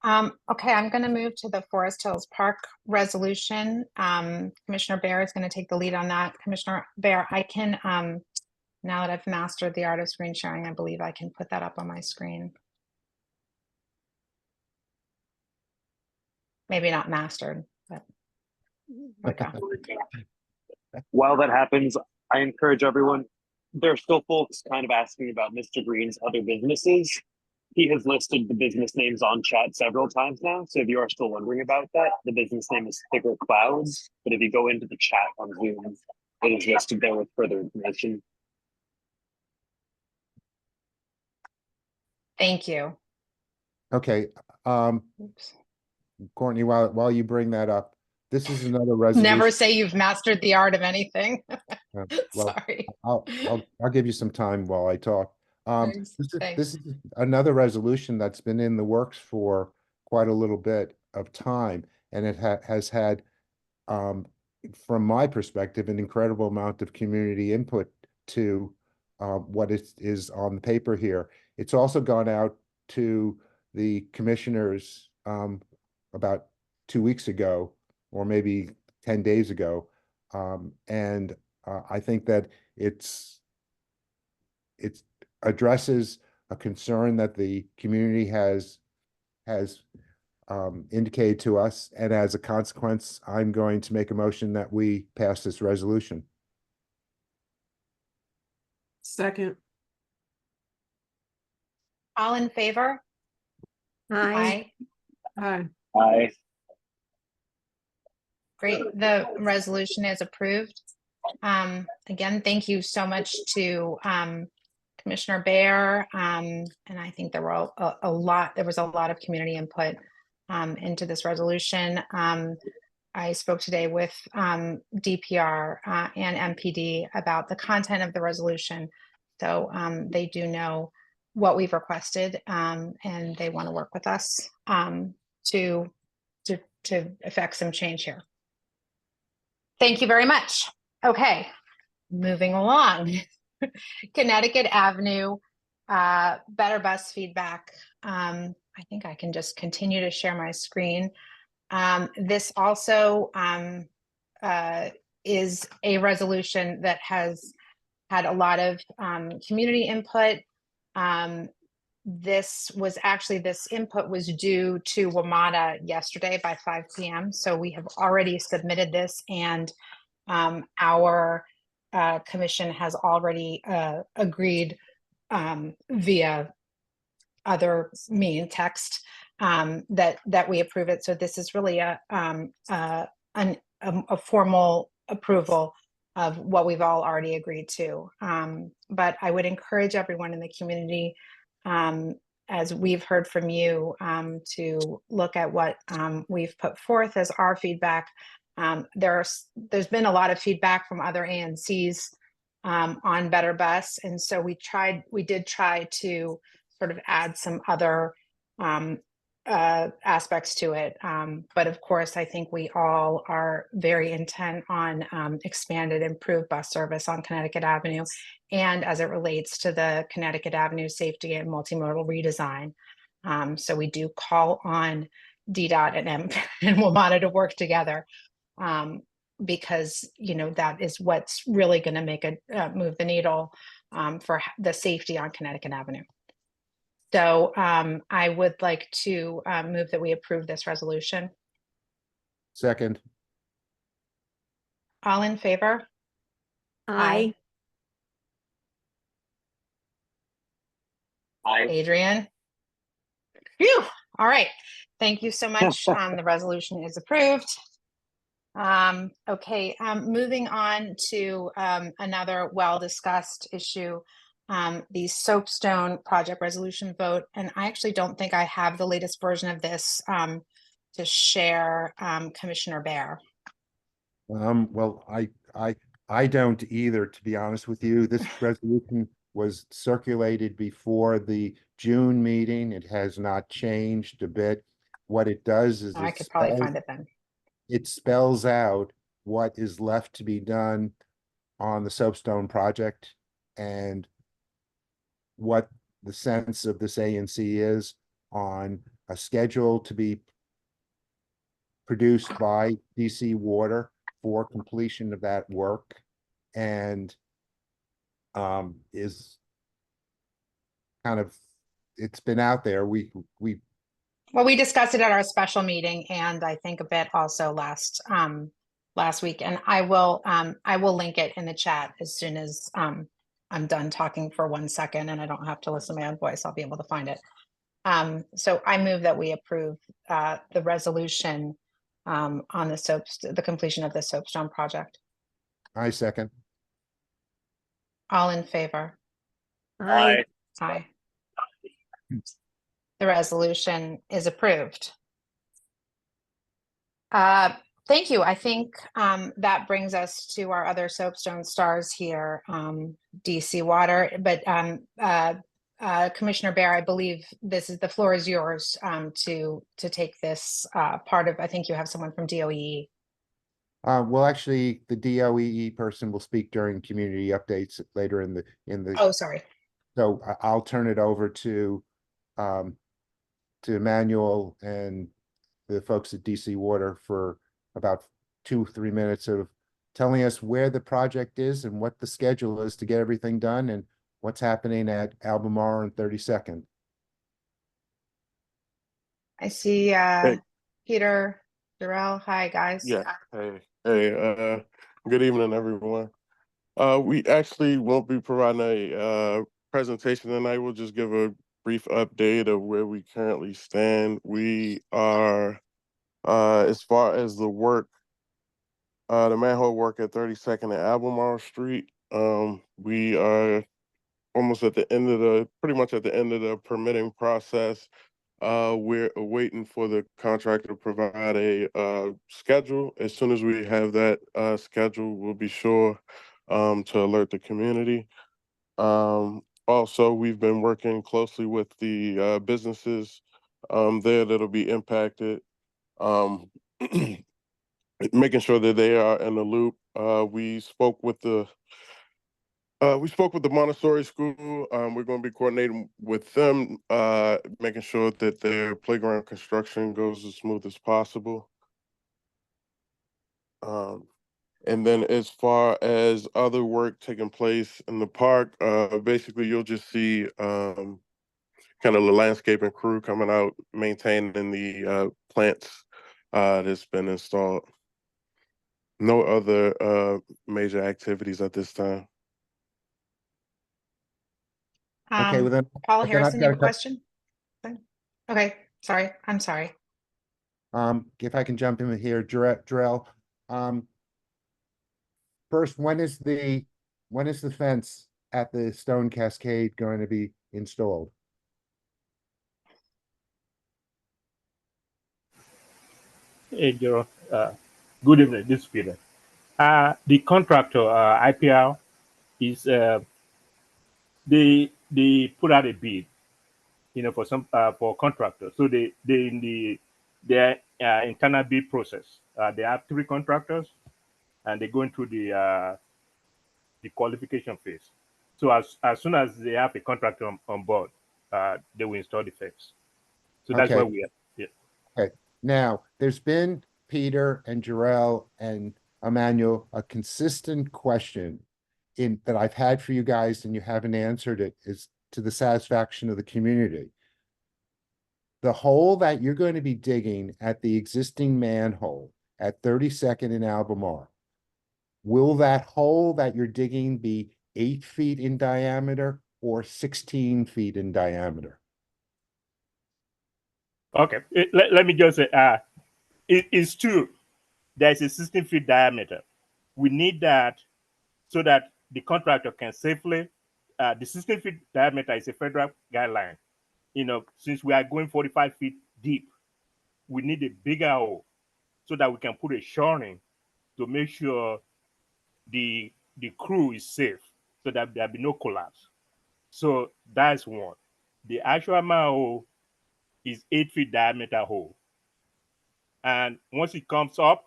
Okay, I'm going to move to the Forest Hills Park resolution. Commissioner Bear is going to take the lead on that. Commissioner Bear, I can, now that I've mastered the art of screen sharing, I believe I can put that up on my screen. Maybe not mastered, but there we go. While that happens, I encourage everyone, there are still folks kind of asking about Mr. Green's other businesses. He has listed the business names on chat several times now. So if you are still wondering about that, the business name is Thicker Clouds. But if you go into the chat on Zoom, it is listed there with further information. Thank you. Okay, Oops. Courtney, while you bring that up, this is another resolution. Never say you've mastered the art of anything. Well, Sorry. I'll give you some time while I talk. Thanks. This is another resolution that's been in the works for quite a little bit of time, and it has had, from my perspective, an incredible amount of community input to what is on the paper here. It's also gone out to the commissioners about 2 weeks ago, or maybe 10 days ago, and I think that it addresses a concern that the community has indicated to us, and as a consequence, I'm going to make a motion that we pass this resolution. Second. All in favor? Aye. Aye. Aye. Great. The resolution is approved. Again, thank you so much to Commissioner Bear. And I think there were there was a lot of community input into this resolution. I spoke today with DPR and MPD about the content of the resolution. So they do know what we've requested, and they want to work with us to effect some change here. Thank you very much. Okay, moving along. Connecticut Avenue, better bus feedback. I think I can just continue to share my screen. This also is a resolution that has had a lot of community input. This input was due to WMATA yesterday by 5 p.m. So we have already submitted this, and our commission has already agreed via other text that we approve it. So this is really a formal approval of what we've all already agreed to. But I would encourage everyone in the community, as we've heard from you, to look at what we've put forth as our feedback. There's been a lot of feedback from other ANCs on Better Bus, and so we did try to sort of add some other aspects to it. But of course, I think we all are very intent on expanded, improved bus service on Connecticut Avenue, and as it relates to the Connecticut Avenue safety and multimodal redesign. So we do call on DDOT and WMATA to work together, because that is what's really going to make move the needle for the safety on Connecticut Avenue. So I would like to move that we approve this resolution. Second. All in favor? Aye. Aye. Adrian? Phew. All right. Thank you so much. The resolution is approved. Okay, moving on to another well-discussed issue, the Soapstone project resolution vote. And I actually don't think I have the latest version of this to share, Commissioner Bear. Well, I don't either, to be honest with you. This resolution was circulated before the June meeting. It has not changed a bit. What it does is I could probably find it then. It spells out what is left to be done on the Soapstone project and what the sense of this ANC is on a schedule to be produced by DC Water for completion of that work, and is kind of, it's been out there. Well, we discussed it at our special meeting, and I think a bit also last week. And I will link it in the chat as soon as I'm done talking for 1 second and I don't have to listen to my own voice, I'll be able to find it. So I move that we approve the resolution on the completion of the soapstone project. I second. All in favor? Aye. Aye. The resolution is approved. Thank you. I think that brings us to our other soapstone stars here, DC Water. But Commissioner Bear, I believe the floor is yours to take this part of. I think you have someone from DOE. Well, actually, the DOEE person will speak during community updates later in the. Oh, sorry. So I'll turn it over to Emmanuel and the folks at DC Water for about 2-3 minutes of telling us where the project is and what the schedule is to get everything done and what's happening at Albemarle and 32nd. I see Peter Durrell. Hi, guys. Yeah. Hey, good evening, everyone. We actually won't be providing a presentation tonight. We'll just give a brief update of where we currently stand. We are, as far as the work, the manhole work at 32nd and Albemarle Street, we are almost at the end of pretty much at the end of the permitting process. We're waiting for the contractor to provide a schedule. As soon as we have that schedule, we'll be sure to alert the community. Also, we've been working closely with the businesses there that'll be impacted, making sure that they are in the loop. We spoke with the Montessori school. We're going to be coordinating with them, making sure that their playground construction goes as smooth as possible. And then as far as other work taking place in the park, basically you'll just see kind of the landscaping crew coming out, maintaining the plants that's been installed. No other major activities at this time. Okay, well then. Paula then I've Harrison, got you a have a question? Okay, sorry. I'm sorry. If I can jump in here, Jarrell. First, when is the fence at the Stone Cascade going to be installed? Hey, Joe. Good evening. This is Peter. The contractor, IPR, is they put out a bid, for some for contractors. So they in their internal bid process. They have 3 contractors, and they're going through the qualification phase. So as soon as they have a contractor on board, they will install the fence. So that's where we are. Yeah. Okay. Now, there's been Peter and Jarrell and Emmanuel a consistent question that I've had for you guys, and you haven't answered it, is to the satisfaction of the community. The hole that you're going to be digging at the existing manhole at 32nd and Albemarle, will that hole that you're digging be 8 feet in diameter or 16 feet in diameter? Okay, let me just say, it's true. There's a 16-feet diameter. We need that so that the contractor can safely, the 16-feet diameter is a federal guideline. Since we are going 45 feet deep, we need a bigger hole so that we can put a shoring to make sure the crew is safe so that there'll be no collapse. So that's one. The actual manhole is 8 feet diameter hole. And once it comes up,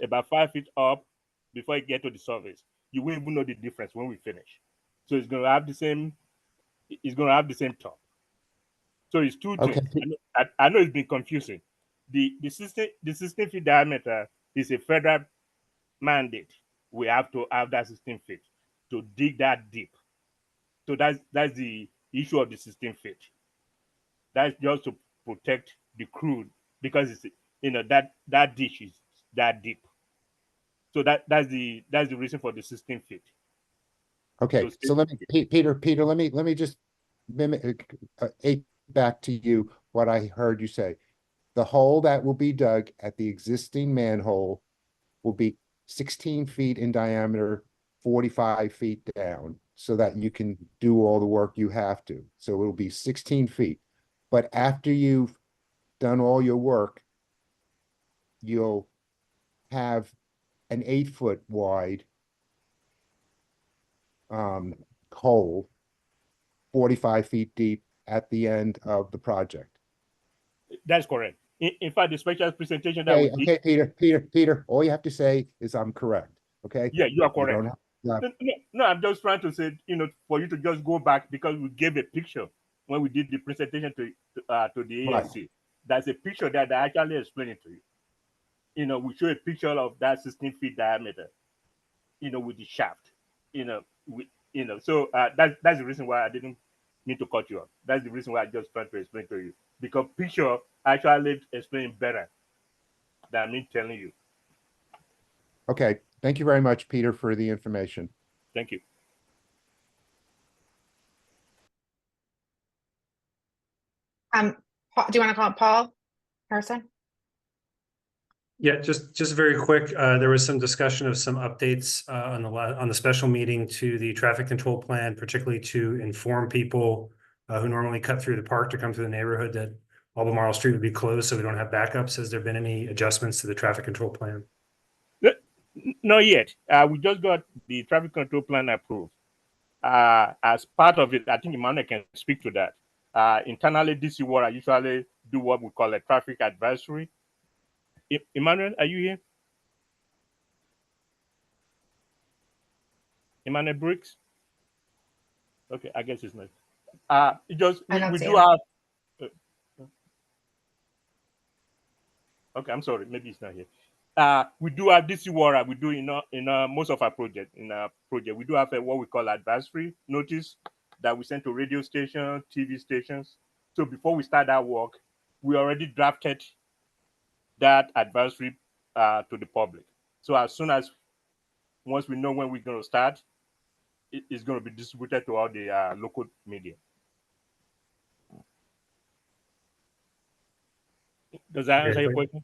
about 5 feet up, before it gets to the surface, you won't even know the difference when we finish. So it's going to have the same, top. So it's 2 Okay. things. I know it's been confusing. The 16 feet diameter is a federal mandate. We have to have that 16 feet to dig that deep. So that's the issue of the 16 feet. That's just to protect the crew because it's that ditch is that deep. So that's the reason for the 16 feet. Okay, so let me, Peter, let me just mimic, back to you what I heard you say. The hole that will be dug at the existing manhole will be 16 feet in diameter, 45 feet down, so that you can do all the work you have to. So it'll be 16 feet. But after you've done all your work, you'll have an 8-foot wide hole, 45 feet deep at the end of the project. That's correct. In fact, the special presentation that we did. Okay, Peter, all you have to say is I'm correct, okay? Yeah, you are correct. No, No, I'm just trying to say, for you to just go back, because we gave a picture when we did the presentation to the ANC. Right. There's a picture that I actually explained it to you. We show a picture of that 16 feet diameter, with the shaft, so that's the reason why I didn't mean to cut you off. That's the reason why I just tried to explain to you, because picture actually explain better than me telling you. Okay, thank you very much, Peter, for the information. Thank you. Paul, do you want to call it Paul Harrison? Yeah, just very quick. There was some discussion of some updates on the special meeting to the traffic control plan, particularly to inform people who normally cut through the park to come through the neighborhood that Albemarle Street would be closed, so we don't have backups. Has there been any adjustments to the traffic control plan? Not yet. We just got the traffic control plan approved. As part of it, I think Emmanuel can speak to that. Internally, DC Water usually do what we call a traffic advisory. Emmanuel, are you here? Emmanuel Briggs? Okay, I guess it's not. We do have. Okay, I'm sorry, maybe it's not here. We do have DC Water. We do in most of our project. We do have what we call advisory notice that we send to radio stations, TV stations. So before we start that work, we already drafted that advisory to the public. So as soon as once we know when we're going to start, it's going to be distributed to all the local media. Does that answer your question?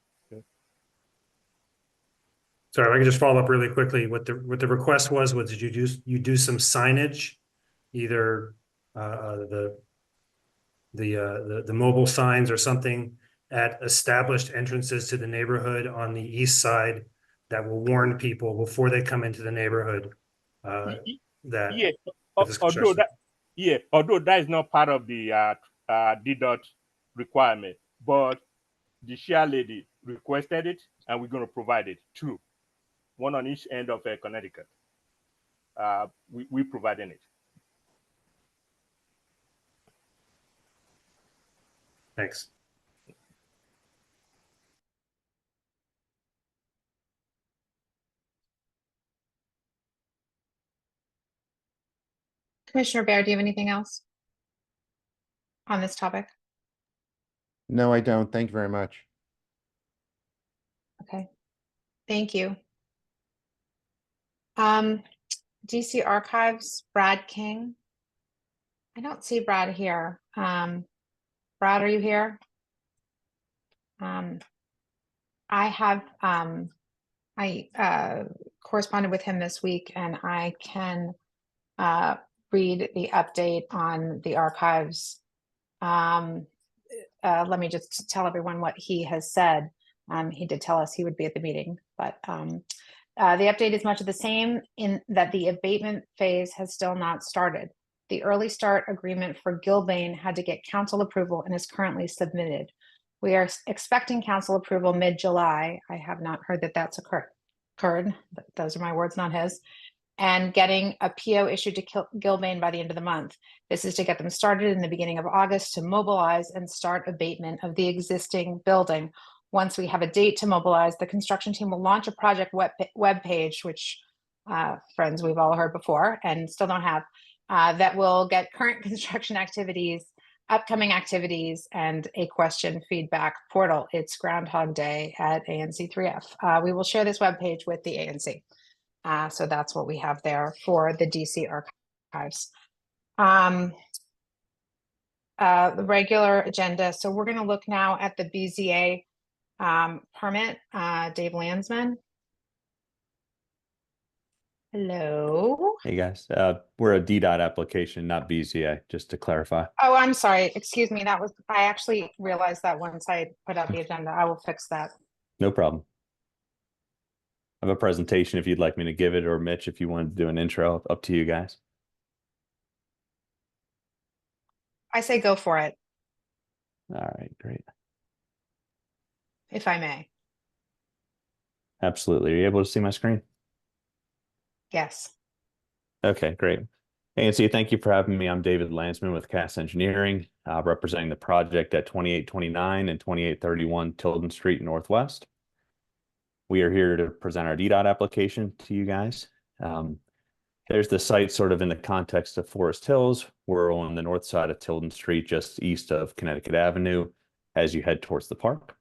Sorry, if I could just follow up really quickly. What the request was did you do some signage, either the mobile signs or something at established entrances to the neighborhood on the east side that will warn people before they come into the neighborhood although that is not part of the DDOT requirement, but the chair lady requested it, and we're going to provide it too. One on each end of Connecticut. We providing it. Thanks. Commissioner Bear, do you have anything else on this topic? No, I don't. Thank you very much. Okay, thank you. DC Archives, Brad King. I don't see Brad here. Brad, are you here? I corresponded with him this week, and I can read the update on the archives. Let me just tell everyone what he has said. He did tell us he would be at the meeting, but the update is much of the same in that the abatement phase has still not started. The early start agreement for Gilbane had to get council approval and is currently submitted. We are expecting council approval mid-July. I have not heard that that's occurred. Those are my words, not his. And getting a PO issued to Gilbane by the end of the month. This is to get them started in the beginning of August to mobilize and start abatement of the existing building. Once we have a date to mobilize, the construction team will launch a project web page, which friends we've all heard before and still don't have, that will get current construction activities, upcoming activities, and a question feedback portal. It's Groundhog Day at ANC3F. We will share this web page with the ANC. So that's what we have there for the DC archive. archives. The regular agenda. So we're going to look now at the BZA permit. Dave Landsman. Hello. Hey guys, we're a DDOT application, not BZA, just to clarify. Oh, I'm sorry. Excuse me. I actually realized that once I put out the agenda. I will fix that. No problem. I have a presentation if you'd like me to give it, or Mitch, if you wanted to do an intro, up to you guys. I say go for it, All right, great. if I may. Absolutely. Are you able to see my screen? Yes. Okay, great. ANC, thank you for having me. I'm David Landsman with Cass Engineering, representing the project at 2829 and 2831 Tilden Street Northwest. We are here to present our DDOT application to you guys. There's the site sort of in the context of Forest Hills. We're on the north side of Tilden Street, just east of Connecticut Avenue, as you head towards the park.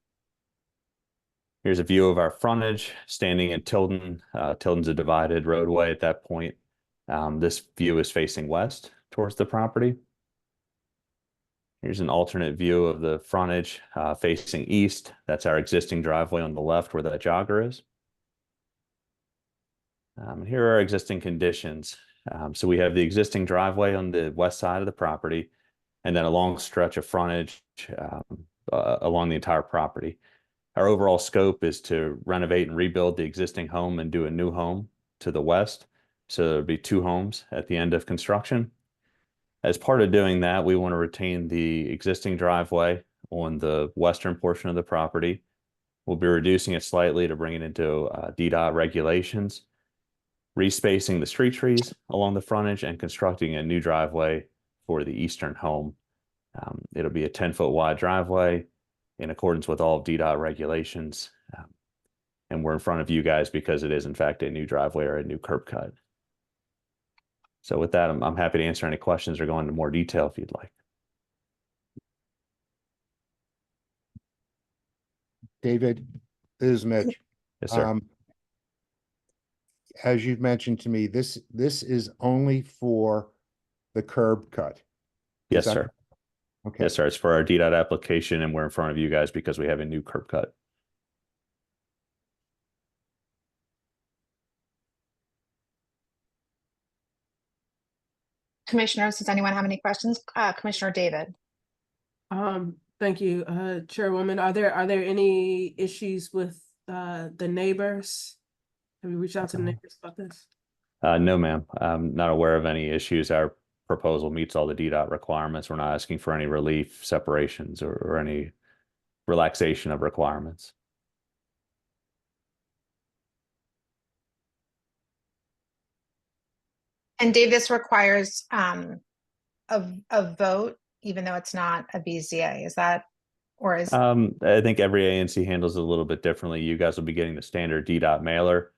Here's a view of our frontage standing in Tilden. Tilden's a divided roadway at that point. This view is facing west towards the property. Here's an alternate view of the frontage facing east. That's our existing driveway on the left where that jogger is. Here are our existing conditions. So we have the existing driveway on the west side of the property, and then a long stretch of frontage along the entire property. Our overall scope is to renovate and rebuild the existing home and do a new home to the west. So there'll be 2 homes at the end of construction. As part of doing that, we want to retain the existing driveway on the western portion of the property. We'll be reducing it slightly to bring it into DDOT regulations, respacing the street trees along the frontage, and constructing a new driveway for the eastern home. It'll be a 10-foot wide driveway in accordance with all of DDOT regulations. And we're in front of you guys because it is in fact a new driveway or a new curb cut. So with that, I'm happy to answer any questions or go into more detail if you'd like. David, this is Mitch. Yes, sir. As you've mentioned to me, this is only for the curb cut. Yes, sir. Okay. Yes, sir. It's for our DDOT application, and we're in front of you guys because we have a new curb cut. Commissioners, does anyone have any questions? Commissioner David. Thank you, Chairwoman. Are there any issues with the neighbors? Have you reached out to the neighbors about this? No, ma'am. I'm not aware of any issues. Our proposal meets all the DDOT requirements. We're not asking for any relief, separations, or any relaxation of requirements. And Dave, this requires a vote, even though it's not a BZA. Is that, or is? I think every ANC handles it a little bit differently. You guys will be getting the standard DDOT mailer.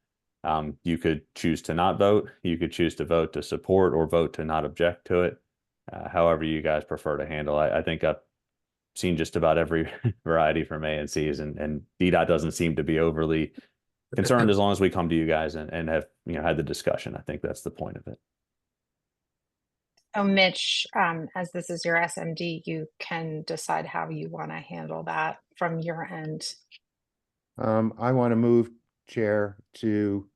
You could choose to not vote. You could choose to vote to support or vote to not object to it. However you guys prefer to handle. I think I've seen just about every variety from ANCs, and DDOT doesn't seem to be overly concerned as long as we come to you guys and have had the discussion. I think that's the point of it. So Mitch, as this is your SMD, you can decide how you want to handle that from your end. I want to move, Chair, to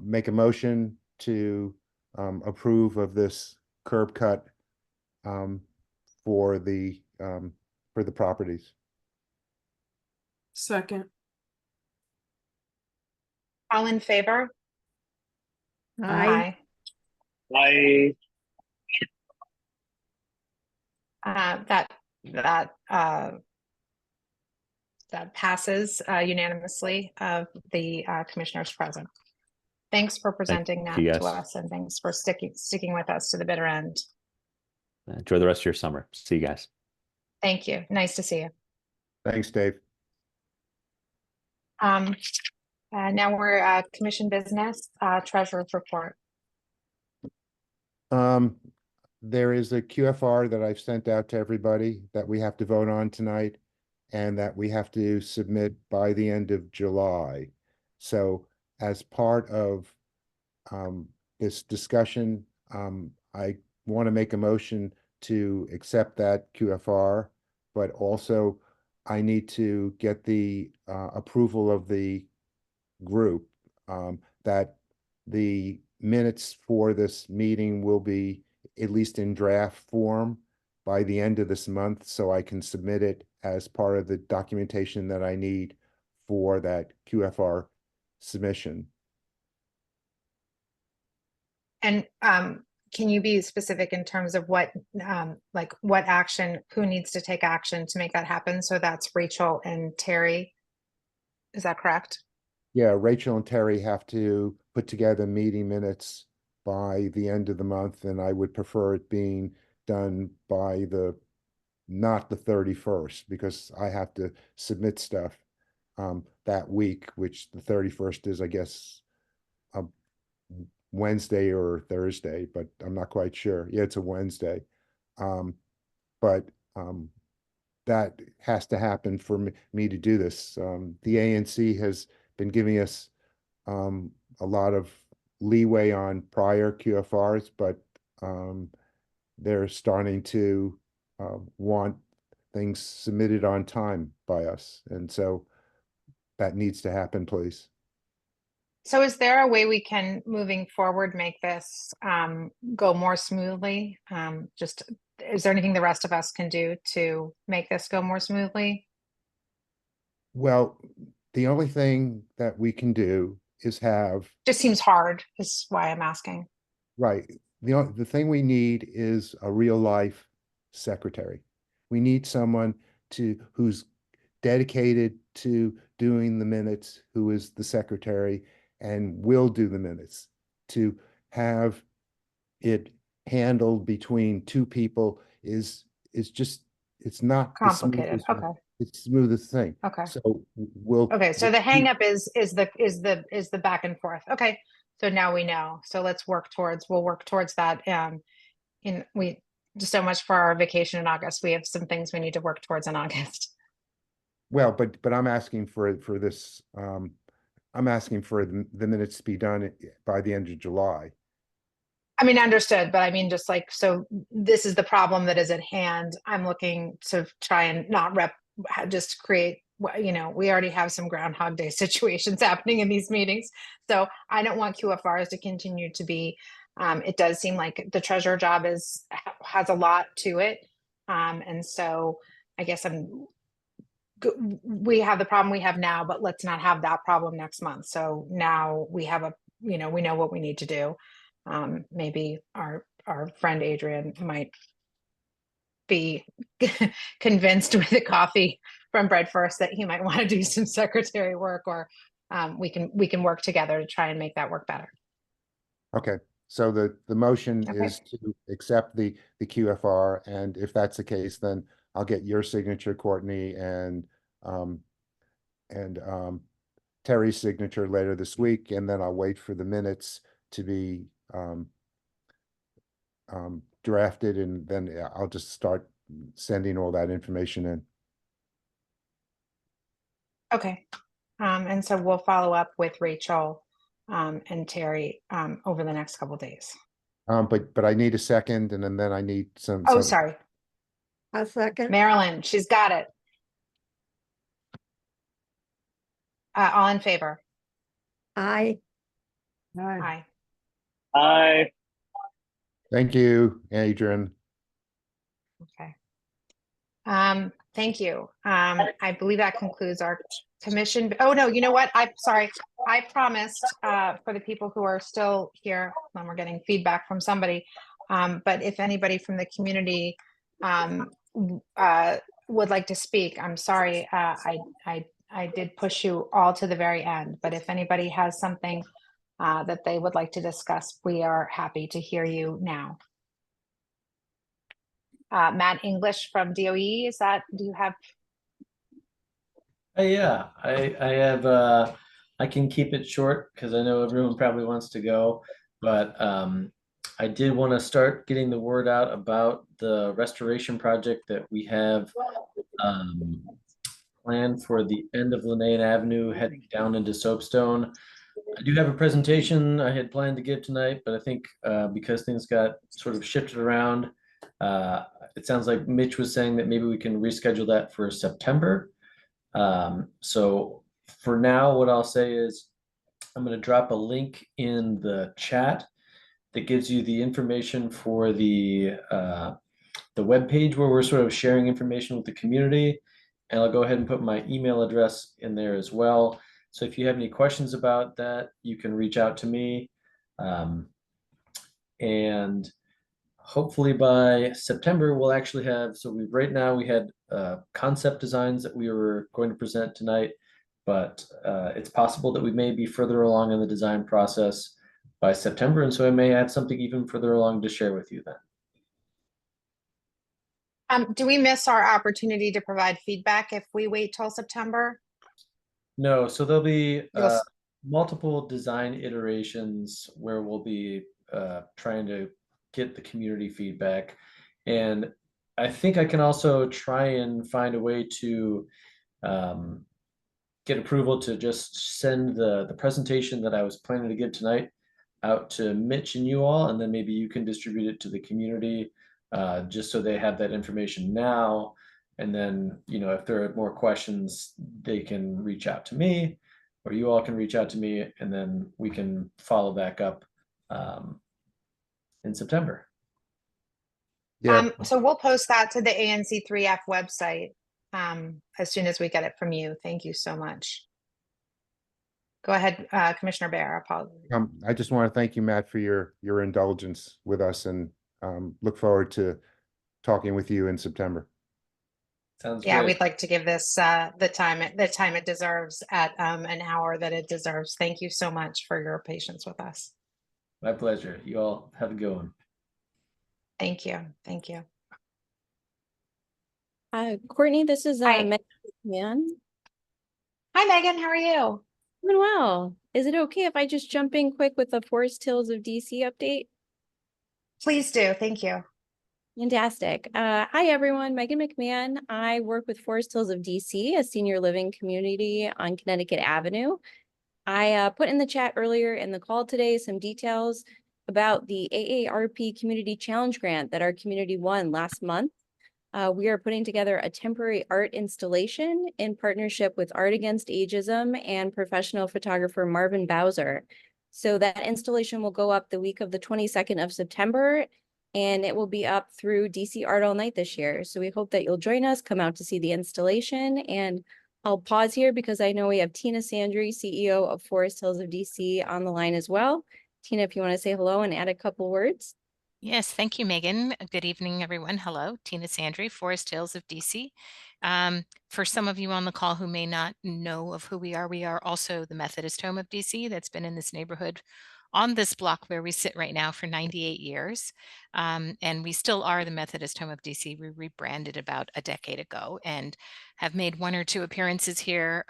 make a motion to approve of this curb cut for the properties. Second. All in favor? Aye. I That passes unanimously of the commissioners present. Thanks for presenting that you, to guys. us, and thanks for sticking with us to the bitter end. Enjoy the rest of your summer. See you guys. Thank you. Nice to see you. Thanks, Dave. Now we're at commission business, treasurer's report. There is a QFR that I've sent out to everybody that we have to vote on tonight, and that we have to submit by the end of July. So as part of this discussion, I want to make a motion to accept that QFR, but also I need to get the approval of the group that the minutes for this meeting will be at least in draft form by the end of this month, so I can submit it as part of the documentation that I need for that QFR submission. And can you be specific in terms of what, like what action, who needs to take action to make that happen? So that's Rachel and Terry. Is that correct? Yeah, Rachel and Terry have to put together meeting minutes by the end of the month, and I would prefer it being done by not the 31st, because I have to submit stuff that week, which the 31st is, I guess, a Wednesday or Thursday, but I'm not quite sure. Yeah, it's a Wednesday. But that has to happen for me to do this. The ANC has been giving us a lot of leeway on prior QFRs, but they're starting to want things submitted on time by us. And so that needs to happen, please. So is there a way we can, moving forward, make this go more smoothly? Just, is there anything the rest of us can do to make this go more smoothly? Well, the only thing that we can do is have, Just seems hard, is why I'm asking. right, the thing we need is a real life secretary. We need someone who's dedicated to doing the minutes, who is the secretary and will do the minutes. To have it handled between two people is just, it's not the Complicated, smoothest, okay. it's the smoothest thing. Okay. So we'll. Okay, so the hang up is the back and forth. Okay, so now we know. So we'll work towards that. We just so much for our vacation in August. We have some things we need to work towards in August. Well, but I'm asking for this, I'm asking for the minutes to be done by the end of July. I mean, understood, but I mean, just like, so this is the problem that is at hand. I'm looking to try and not just create, we already have some Groundhog Day situations happening in these meetings. So I don't want QFRs to continue to be, it does seem like the treasurer job has a lot to it. And so I guess we have the problem we have now, but let's not have that problem next month. So now we have we know what we need to do. Maybe our friend Adrian might be convinced with the coffee from Bread First that he might want to do some secretary work, or we can work together to try and make that work better. Okay, so the motion Okay. is to accept the QFR, and if that's the case, then I'll get your signature, Courtney, and Terry's signature later this week, and then I'll wait for the minutes to be drafted, and then I'll just start sending all that information in. Okay. And so we'll follow up with Rachel and Terry over the next couple days. But I need a second, and then I need some. Oh, sorry. A second. Marilyn, she's got it. All in favor? Aye. Aye. Aye. Thank you, Adrian. Okay. Thank you. I believe that concludes our commission. Oh, no, you know what? I'm sorry. I promised for the people who are still here, and we're getting feedback from somebody. But if anybody from the community would like to speak, I'm sorry. I did push you all to the very end, but if anybody has something that they would like to discuss, we are happy to hear you now. Matt English from DOE, do you have? Yeah, I have, I can keep it short because I know everyone probably wants to go, but I did want to start getting the word out about the restoration project that we have planned for the end of Linnaean Avenue heading down into Soapstone. I do have a presentation I had planned to give tonight, but I think because things got sort of shifted around, it sounds like Mitch was saying that maybe we can reschedule that for September. So for now, what I'll say is I'm going to drop a link in the chat that gives you the information for the webpage where we're sort of sharing information with the community. And I'll go ahead and put my email address in there as well. So if you have any questions about that, you can reach out to me. And hopefully by September, we'll actually have, so right now we had concept designs that we were going to present tonight, but it's possible that we may be further along in the design process by September. And so I may have something even further along to share with you then. Do we miss our opportunity to provide feedback if we wait till September? No, so there'll be Yes. multiple design iterations where we'll be trying to get the community feedback. And I think I can also try and find a way to get approval to just send the presentation that I was planning to give tonight out to Mitch and you all, and then maybe you can distribute it to the community just so they have that information now. And then, you know, if there are more questions, they can reach out to me, or you all can reach out to me, and then we can follow back up in September. Yeah, So we'll post that to the ANC3F website as soon as we get it from you. Thank you so much. Go ahead, Commissioner Bear. Apologies. I just want to thank you, Matt, for your indulgence with us, and look forward to talking with you in September. Sounds Yeah, great. we'd like to give this the time it deserves at an hour that it deserves. Thank you so much for your patience with us. My pleasure. You all have a good one. Thank you. Thank you. Courtney, this is Hi. Megan McMahon. Hi, Megan. How are you? Doing well. Is it okay if I just jump in quick with the Forest Hills of DC update? Please do. Thank you. Fantastic. Hi, everyone. Megan McMahon. I work with Forest Hills of DC, a senior living community on Connecticut Avenue. I put in the chat earlier in the call today some details about the AARP Community Challenge Grant that our community won last month. We are putting together a temporary art installation in partnership with Art Against Ageism and professional photographer Marvin Bowser. So that installation will go up the week of the 22nd of September, and it will be up through DC Art All Night this year. So we hope that you'll join us, come out to see the installation. And I'll pause here because I know we have Tina Sandry, CEO of Forest Hills of DC, on the line as well. Tina, if you want to say hello and add a couple words. Yes, thank you, Megan. Good evening, everyone. Hello, Tina Sandry, Forest Hills of DC. For some of you on the call who may not know of who we are also the Methodist Home of DC that's been in this neighborhood on this block where we sit right now for 98 years. And we still are the Methodist Home of DC. We rebranded about a decade ago and have made 1 or 2 appearances here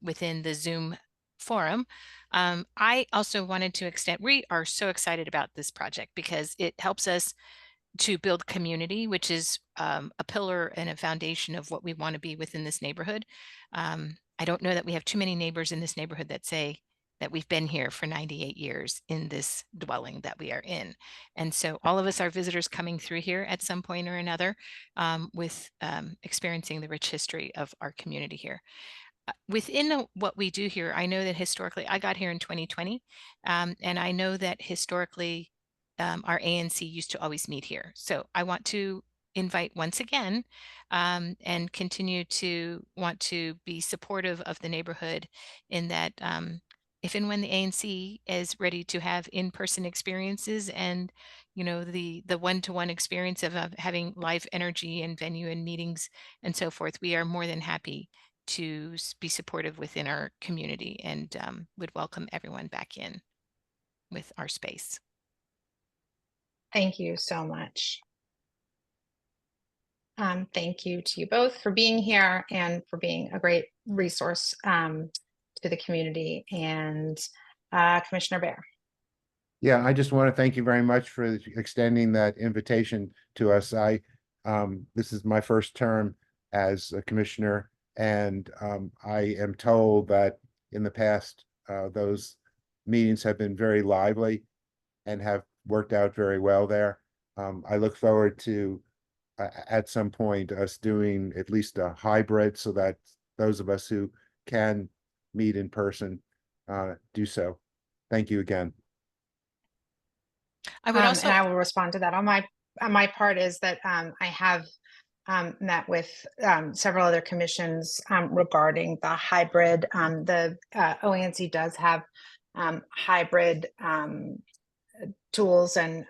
within the Zoom forum. I also wanted to extend, we are so excited about this project because it helps us to build community, which is a pillar and a foundation of what we want to be within this neighborhood. I don't know that we have too many neighbors in this neighborhood that say that we've been here for 98 years in this dwelling that we are in. And so all of us are visitors coming through here at some point or another with experiencing the rich history of our community here. Within what we do here, I know that historically, I got here in 2020, and I know that historically our ANC used to always meet here. So I want to invite once again and continue to want to be supportive of the neighborhood in that if and when the ANC is ready to have in-person experiences and, you know, the one-to-one experience of having live energy and venue and meetings and so forth, we are more than happy to be supportive within our community and would welcome everyone back in with our space. Thank you so much. Thank you to you both for being here and for being a great resource to the community. And Commissioner Bear. Yeah, I just want to thank you very much for extending that invitation to us. This is my first term as a commissioner, and I am told that in the past, those meetings have been very lively and have worked out very well there. I look forward to at some point us doing at least a hybrid so that those of us who can meet in person do so. Thank you again. I would also, and I will respond to that. On my part is that I have met with several other commissions regarding the hybrid. The OANC does have hybrid tools and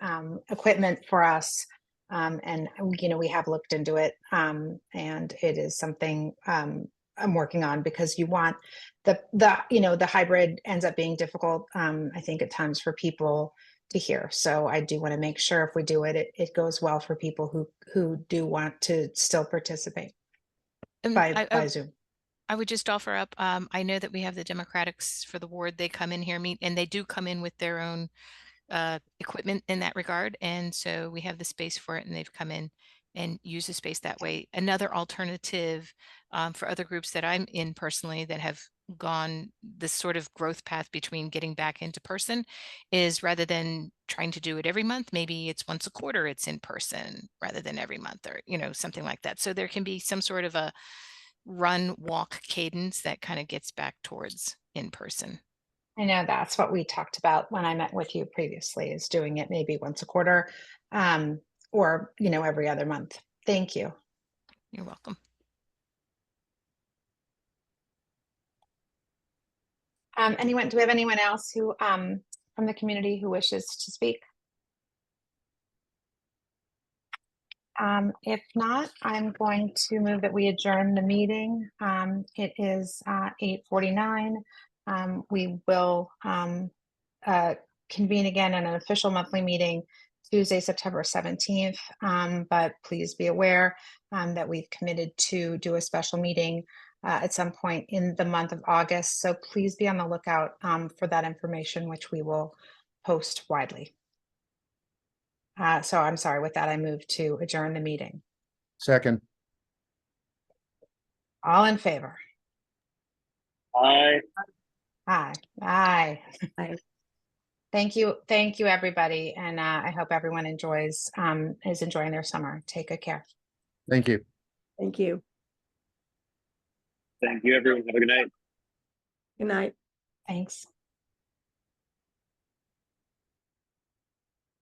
equipment for us. And we have looked into it, and it is something I'm working on, because you want the hybrid ends up being difficult, I think, at times for people to hear. So I do want to make sure if we do it, it goes well for people who do want to still participate by Zoom. I would just offer up, I know that we have the Democrats for the ward. They come in here, meet, and they do come in with their own equipment in that regard. And so we have the space for it, and they've come in and use the space that way. Another alternative for other groups that I'm in personally that have gone this sort of growth path between getting back into person is, rather than trying to do it every month, maybe it's once a quarter it's in person rather than every month, or something like that. So there can be some sort of a run walk cadence that kind of gets back towards in person. I know that's what we talked about when I met with you previously, is doing it maybe once a quarter, or every other month. Thank you. You're welcome. Do we have anyone else who from the community who wishes to speak? If not, I'm going to move that we adjourn the meeting. It is 8:49. We will convene again in an official monthly meeting Tuesday, September 17th. But please be aware that we've committed to do a special meeting at some point in the month of August. So please be on the lookout for that information, which we will post widely. So I'm sorry, with that, I move to adjourn the meeting. Second. All in favor? Aye. Aye. Aye. Thank you, everybody, and I hope everyone is enjoying their summer. Take good care. Thank you. Thank you. Thank you, everyone. Have a good night. Good night. Thanks.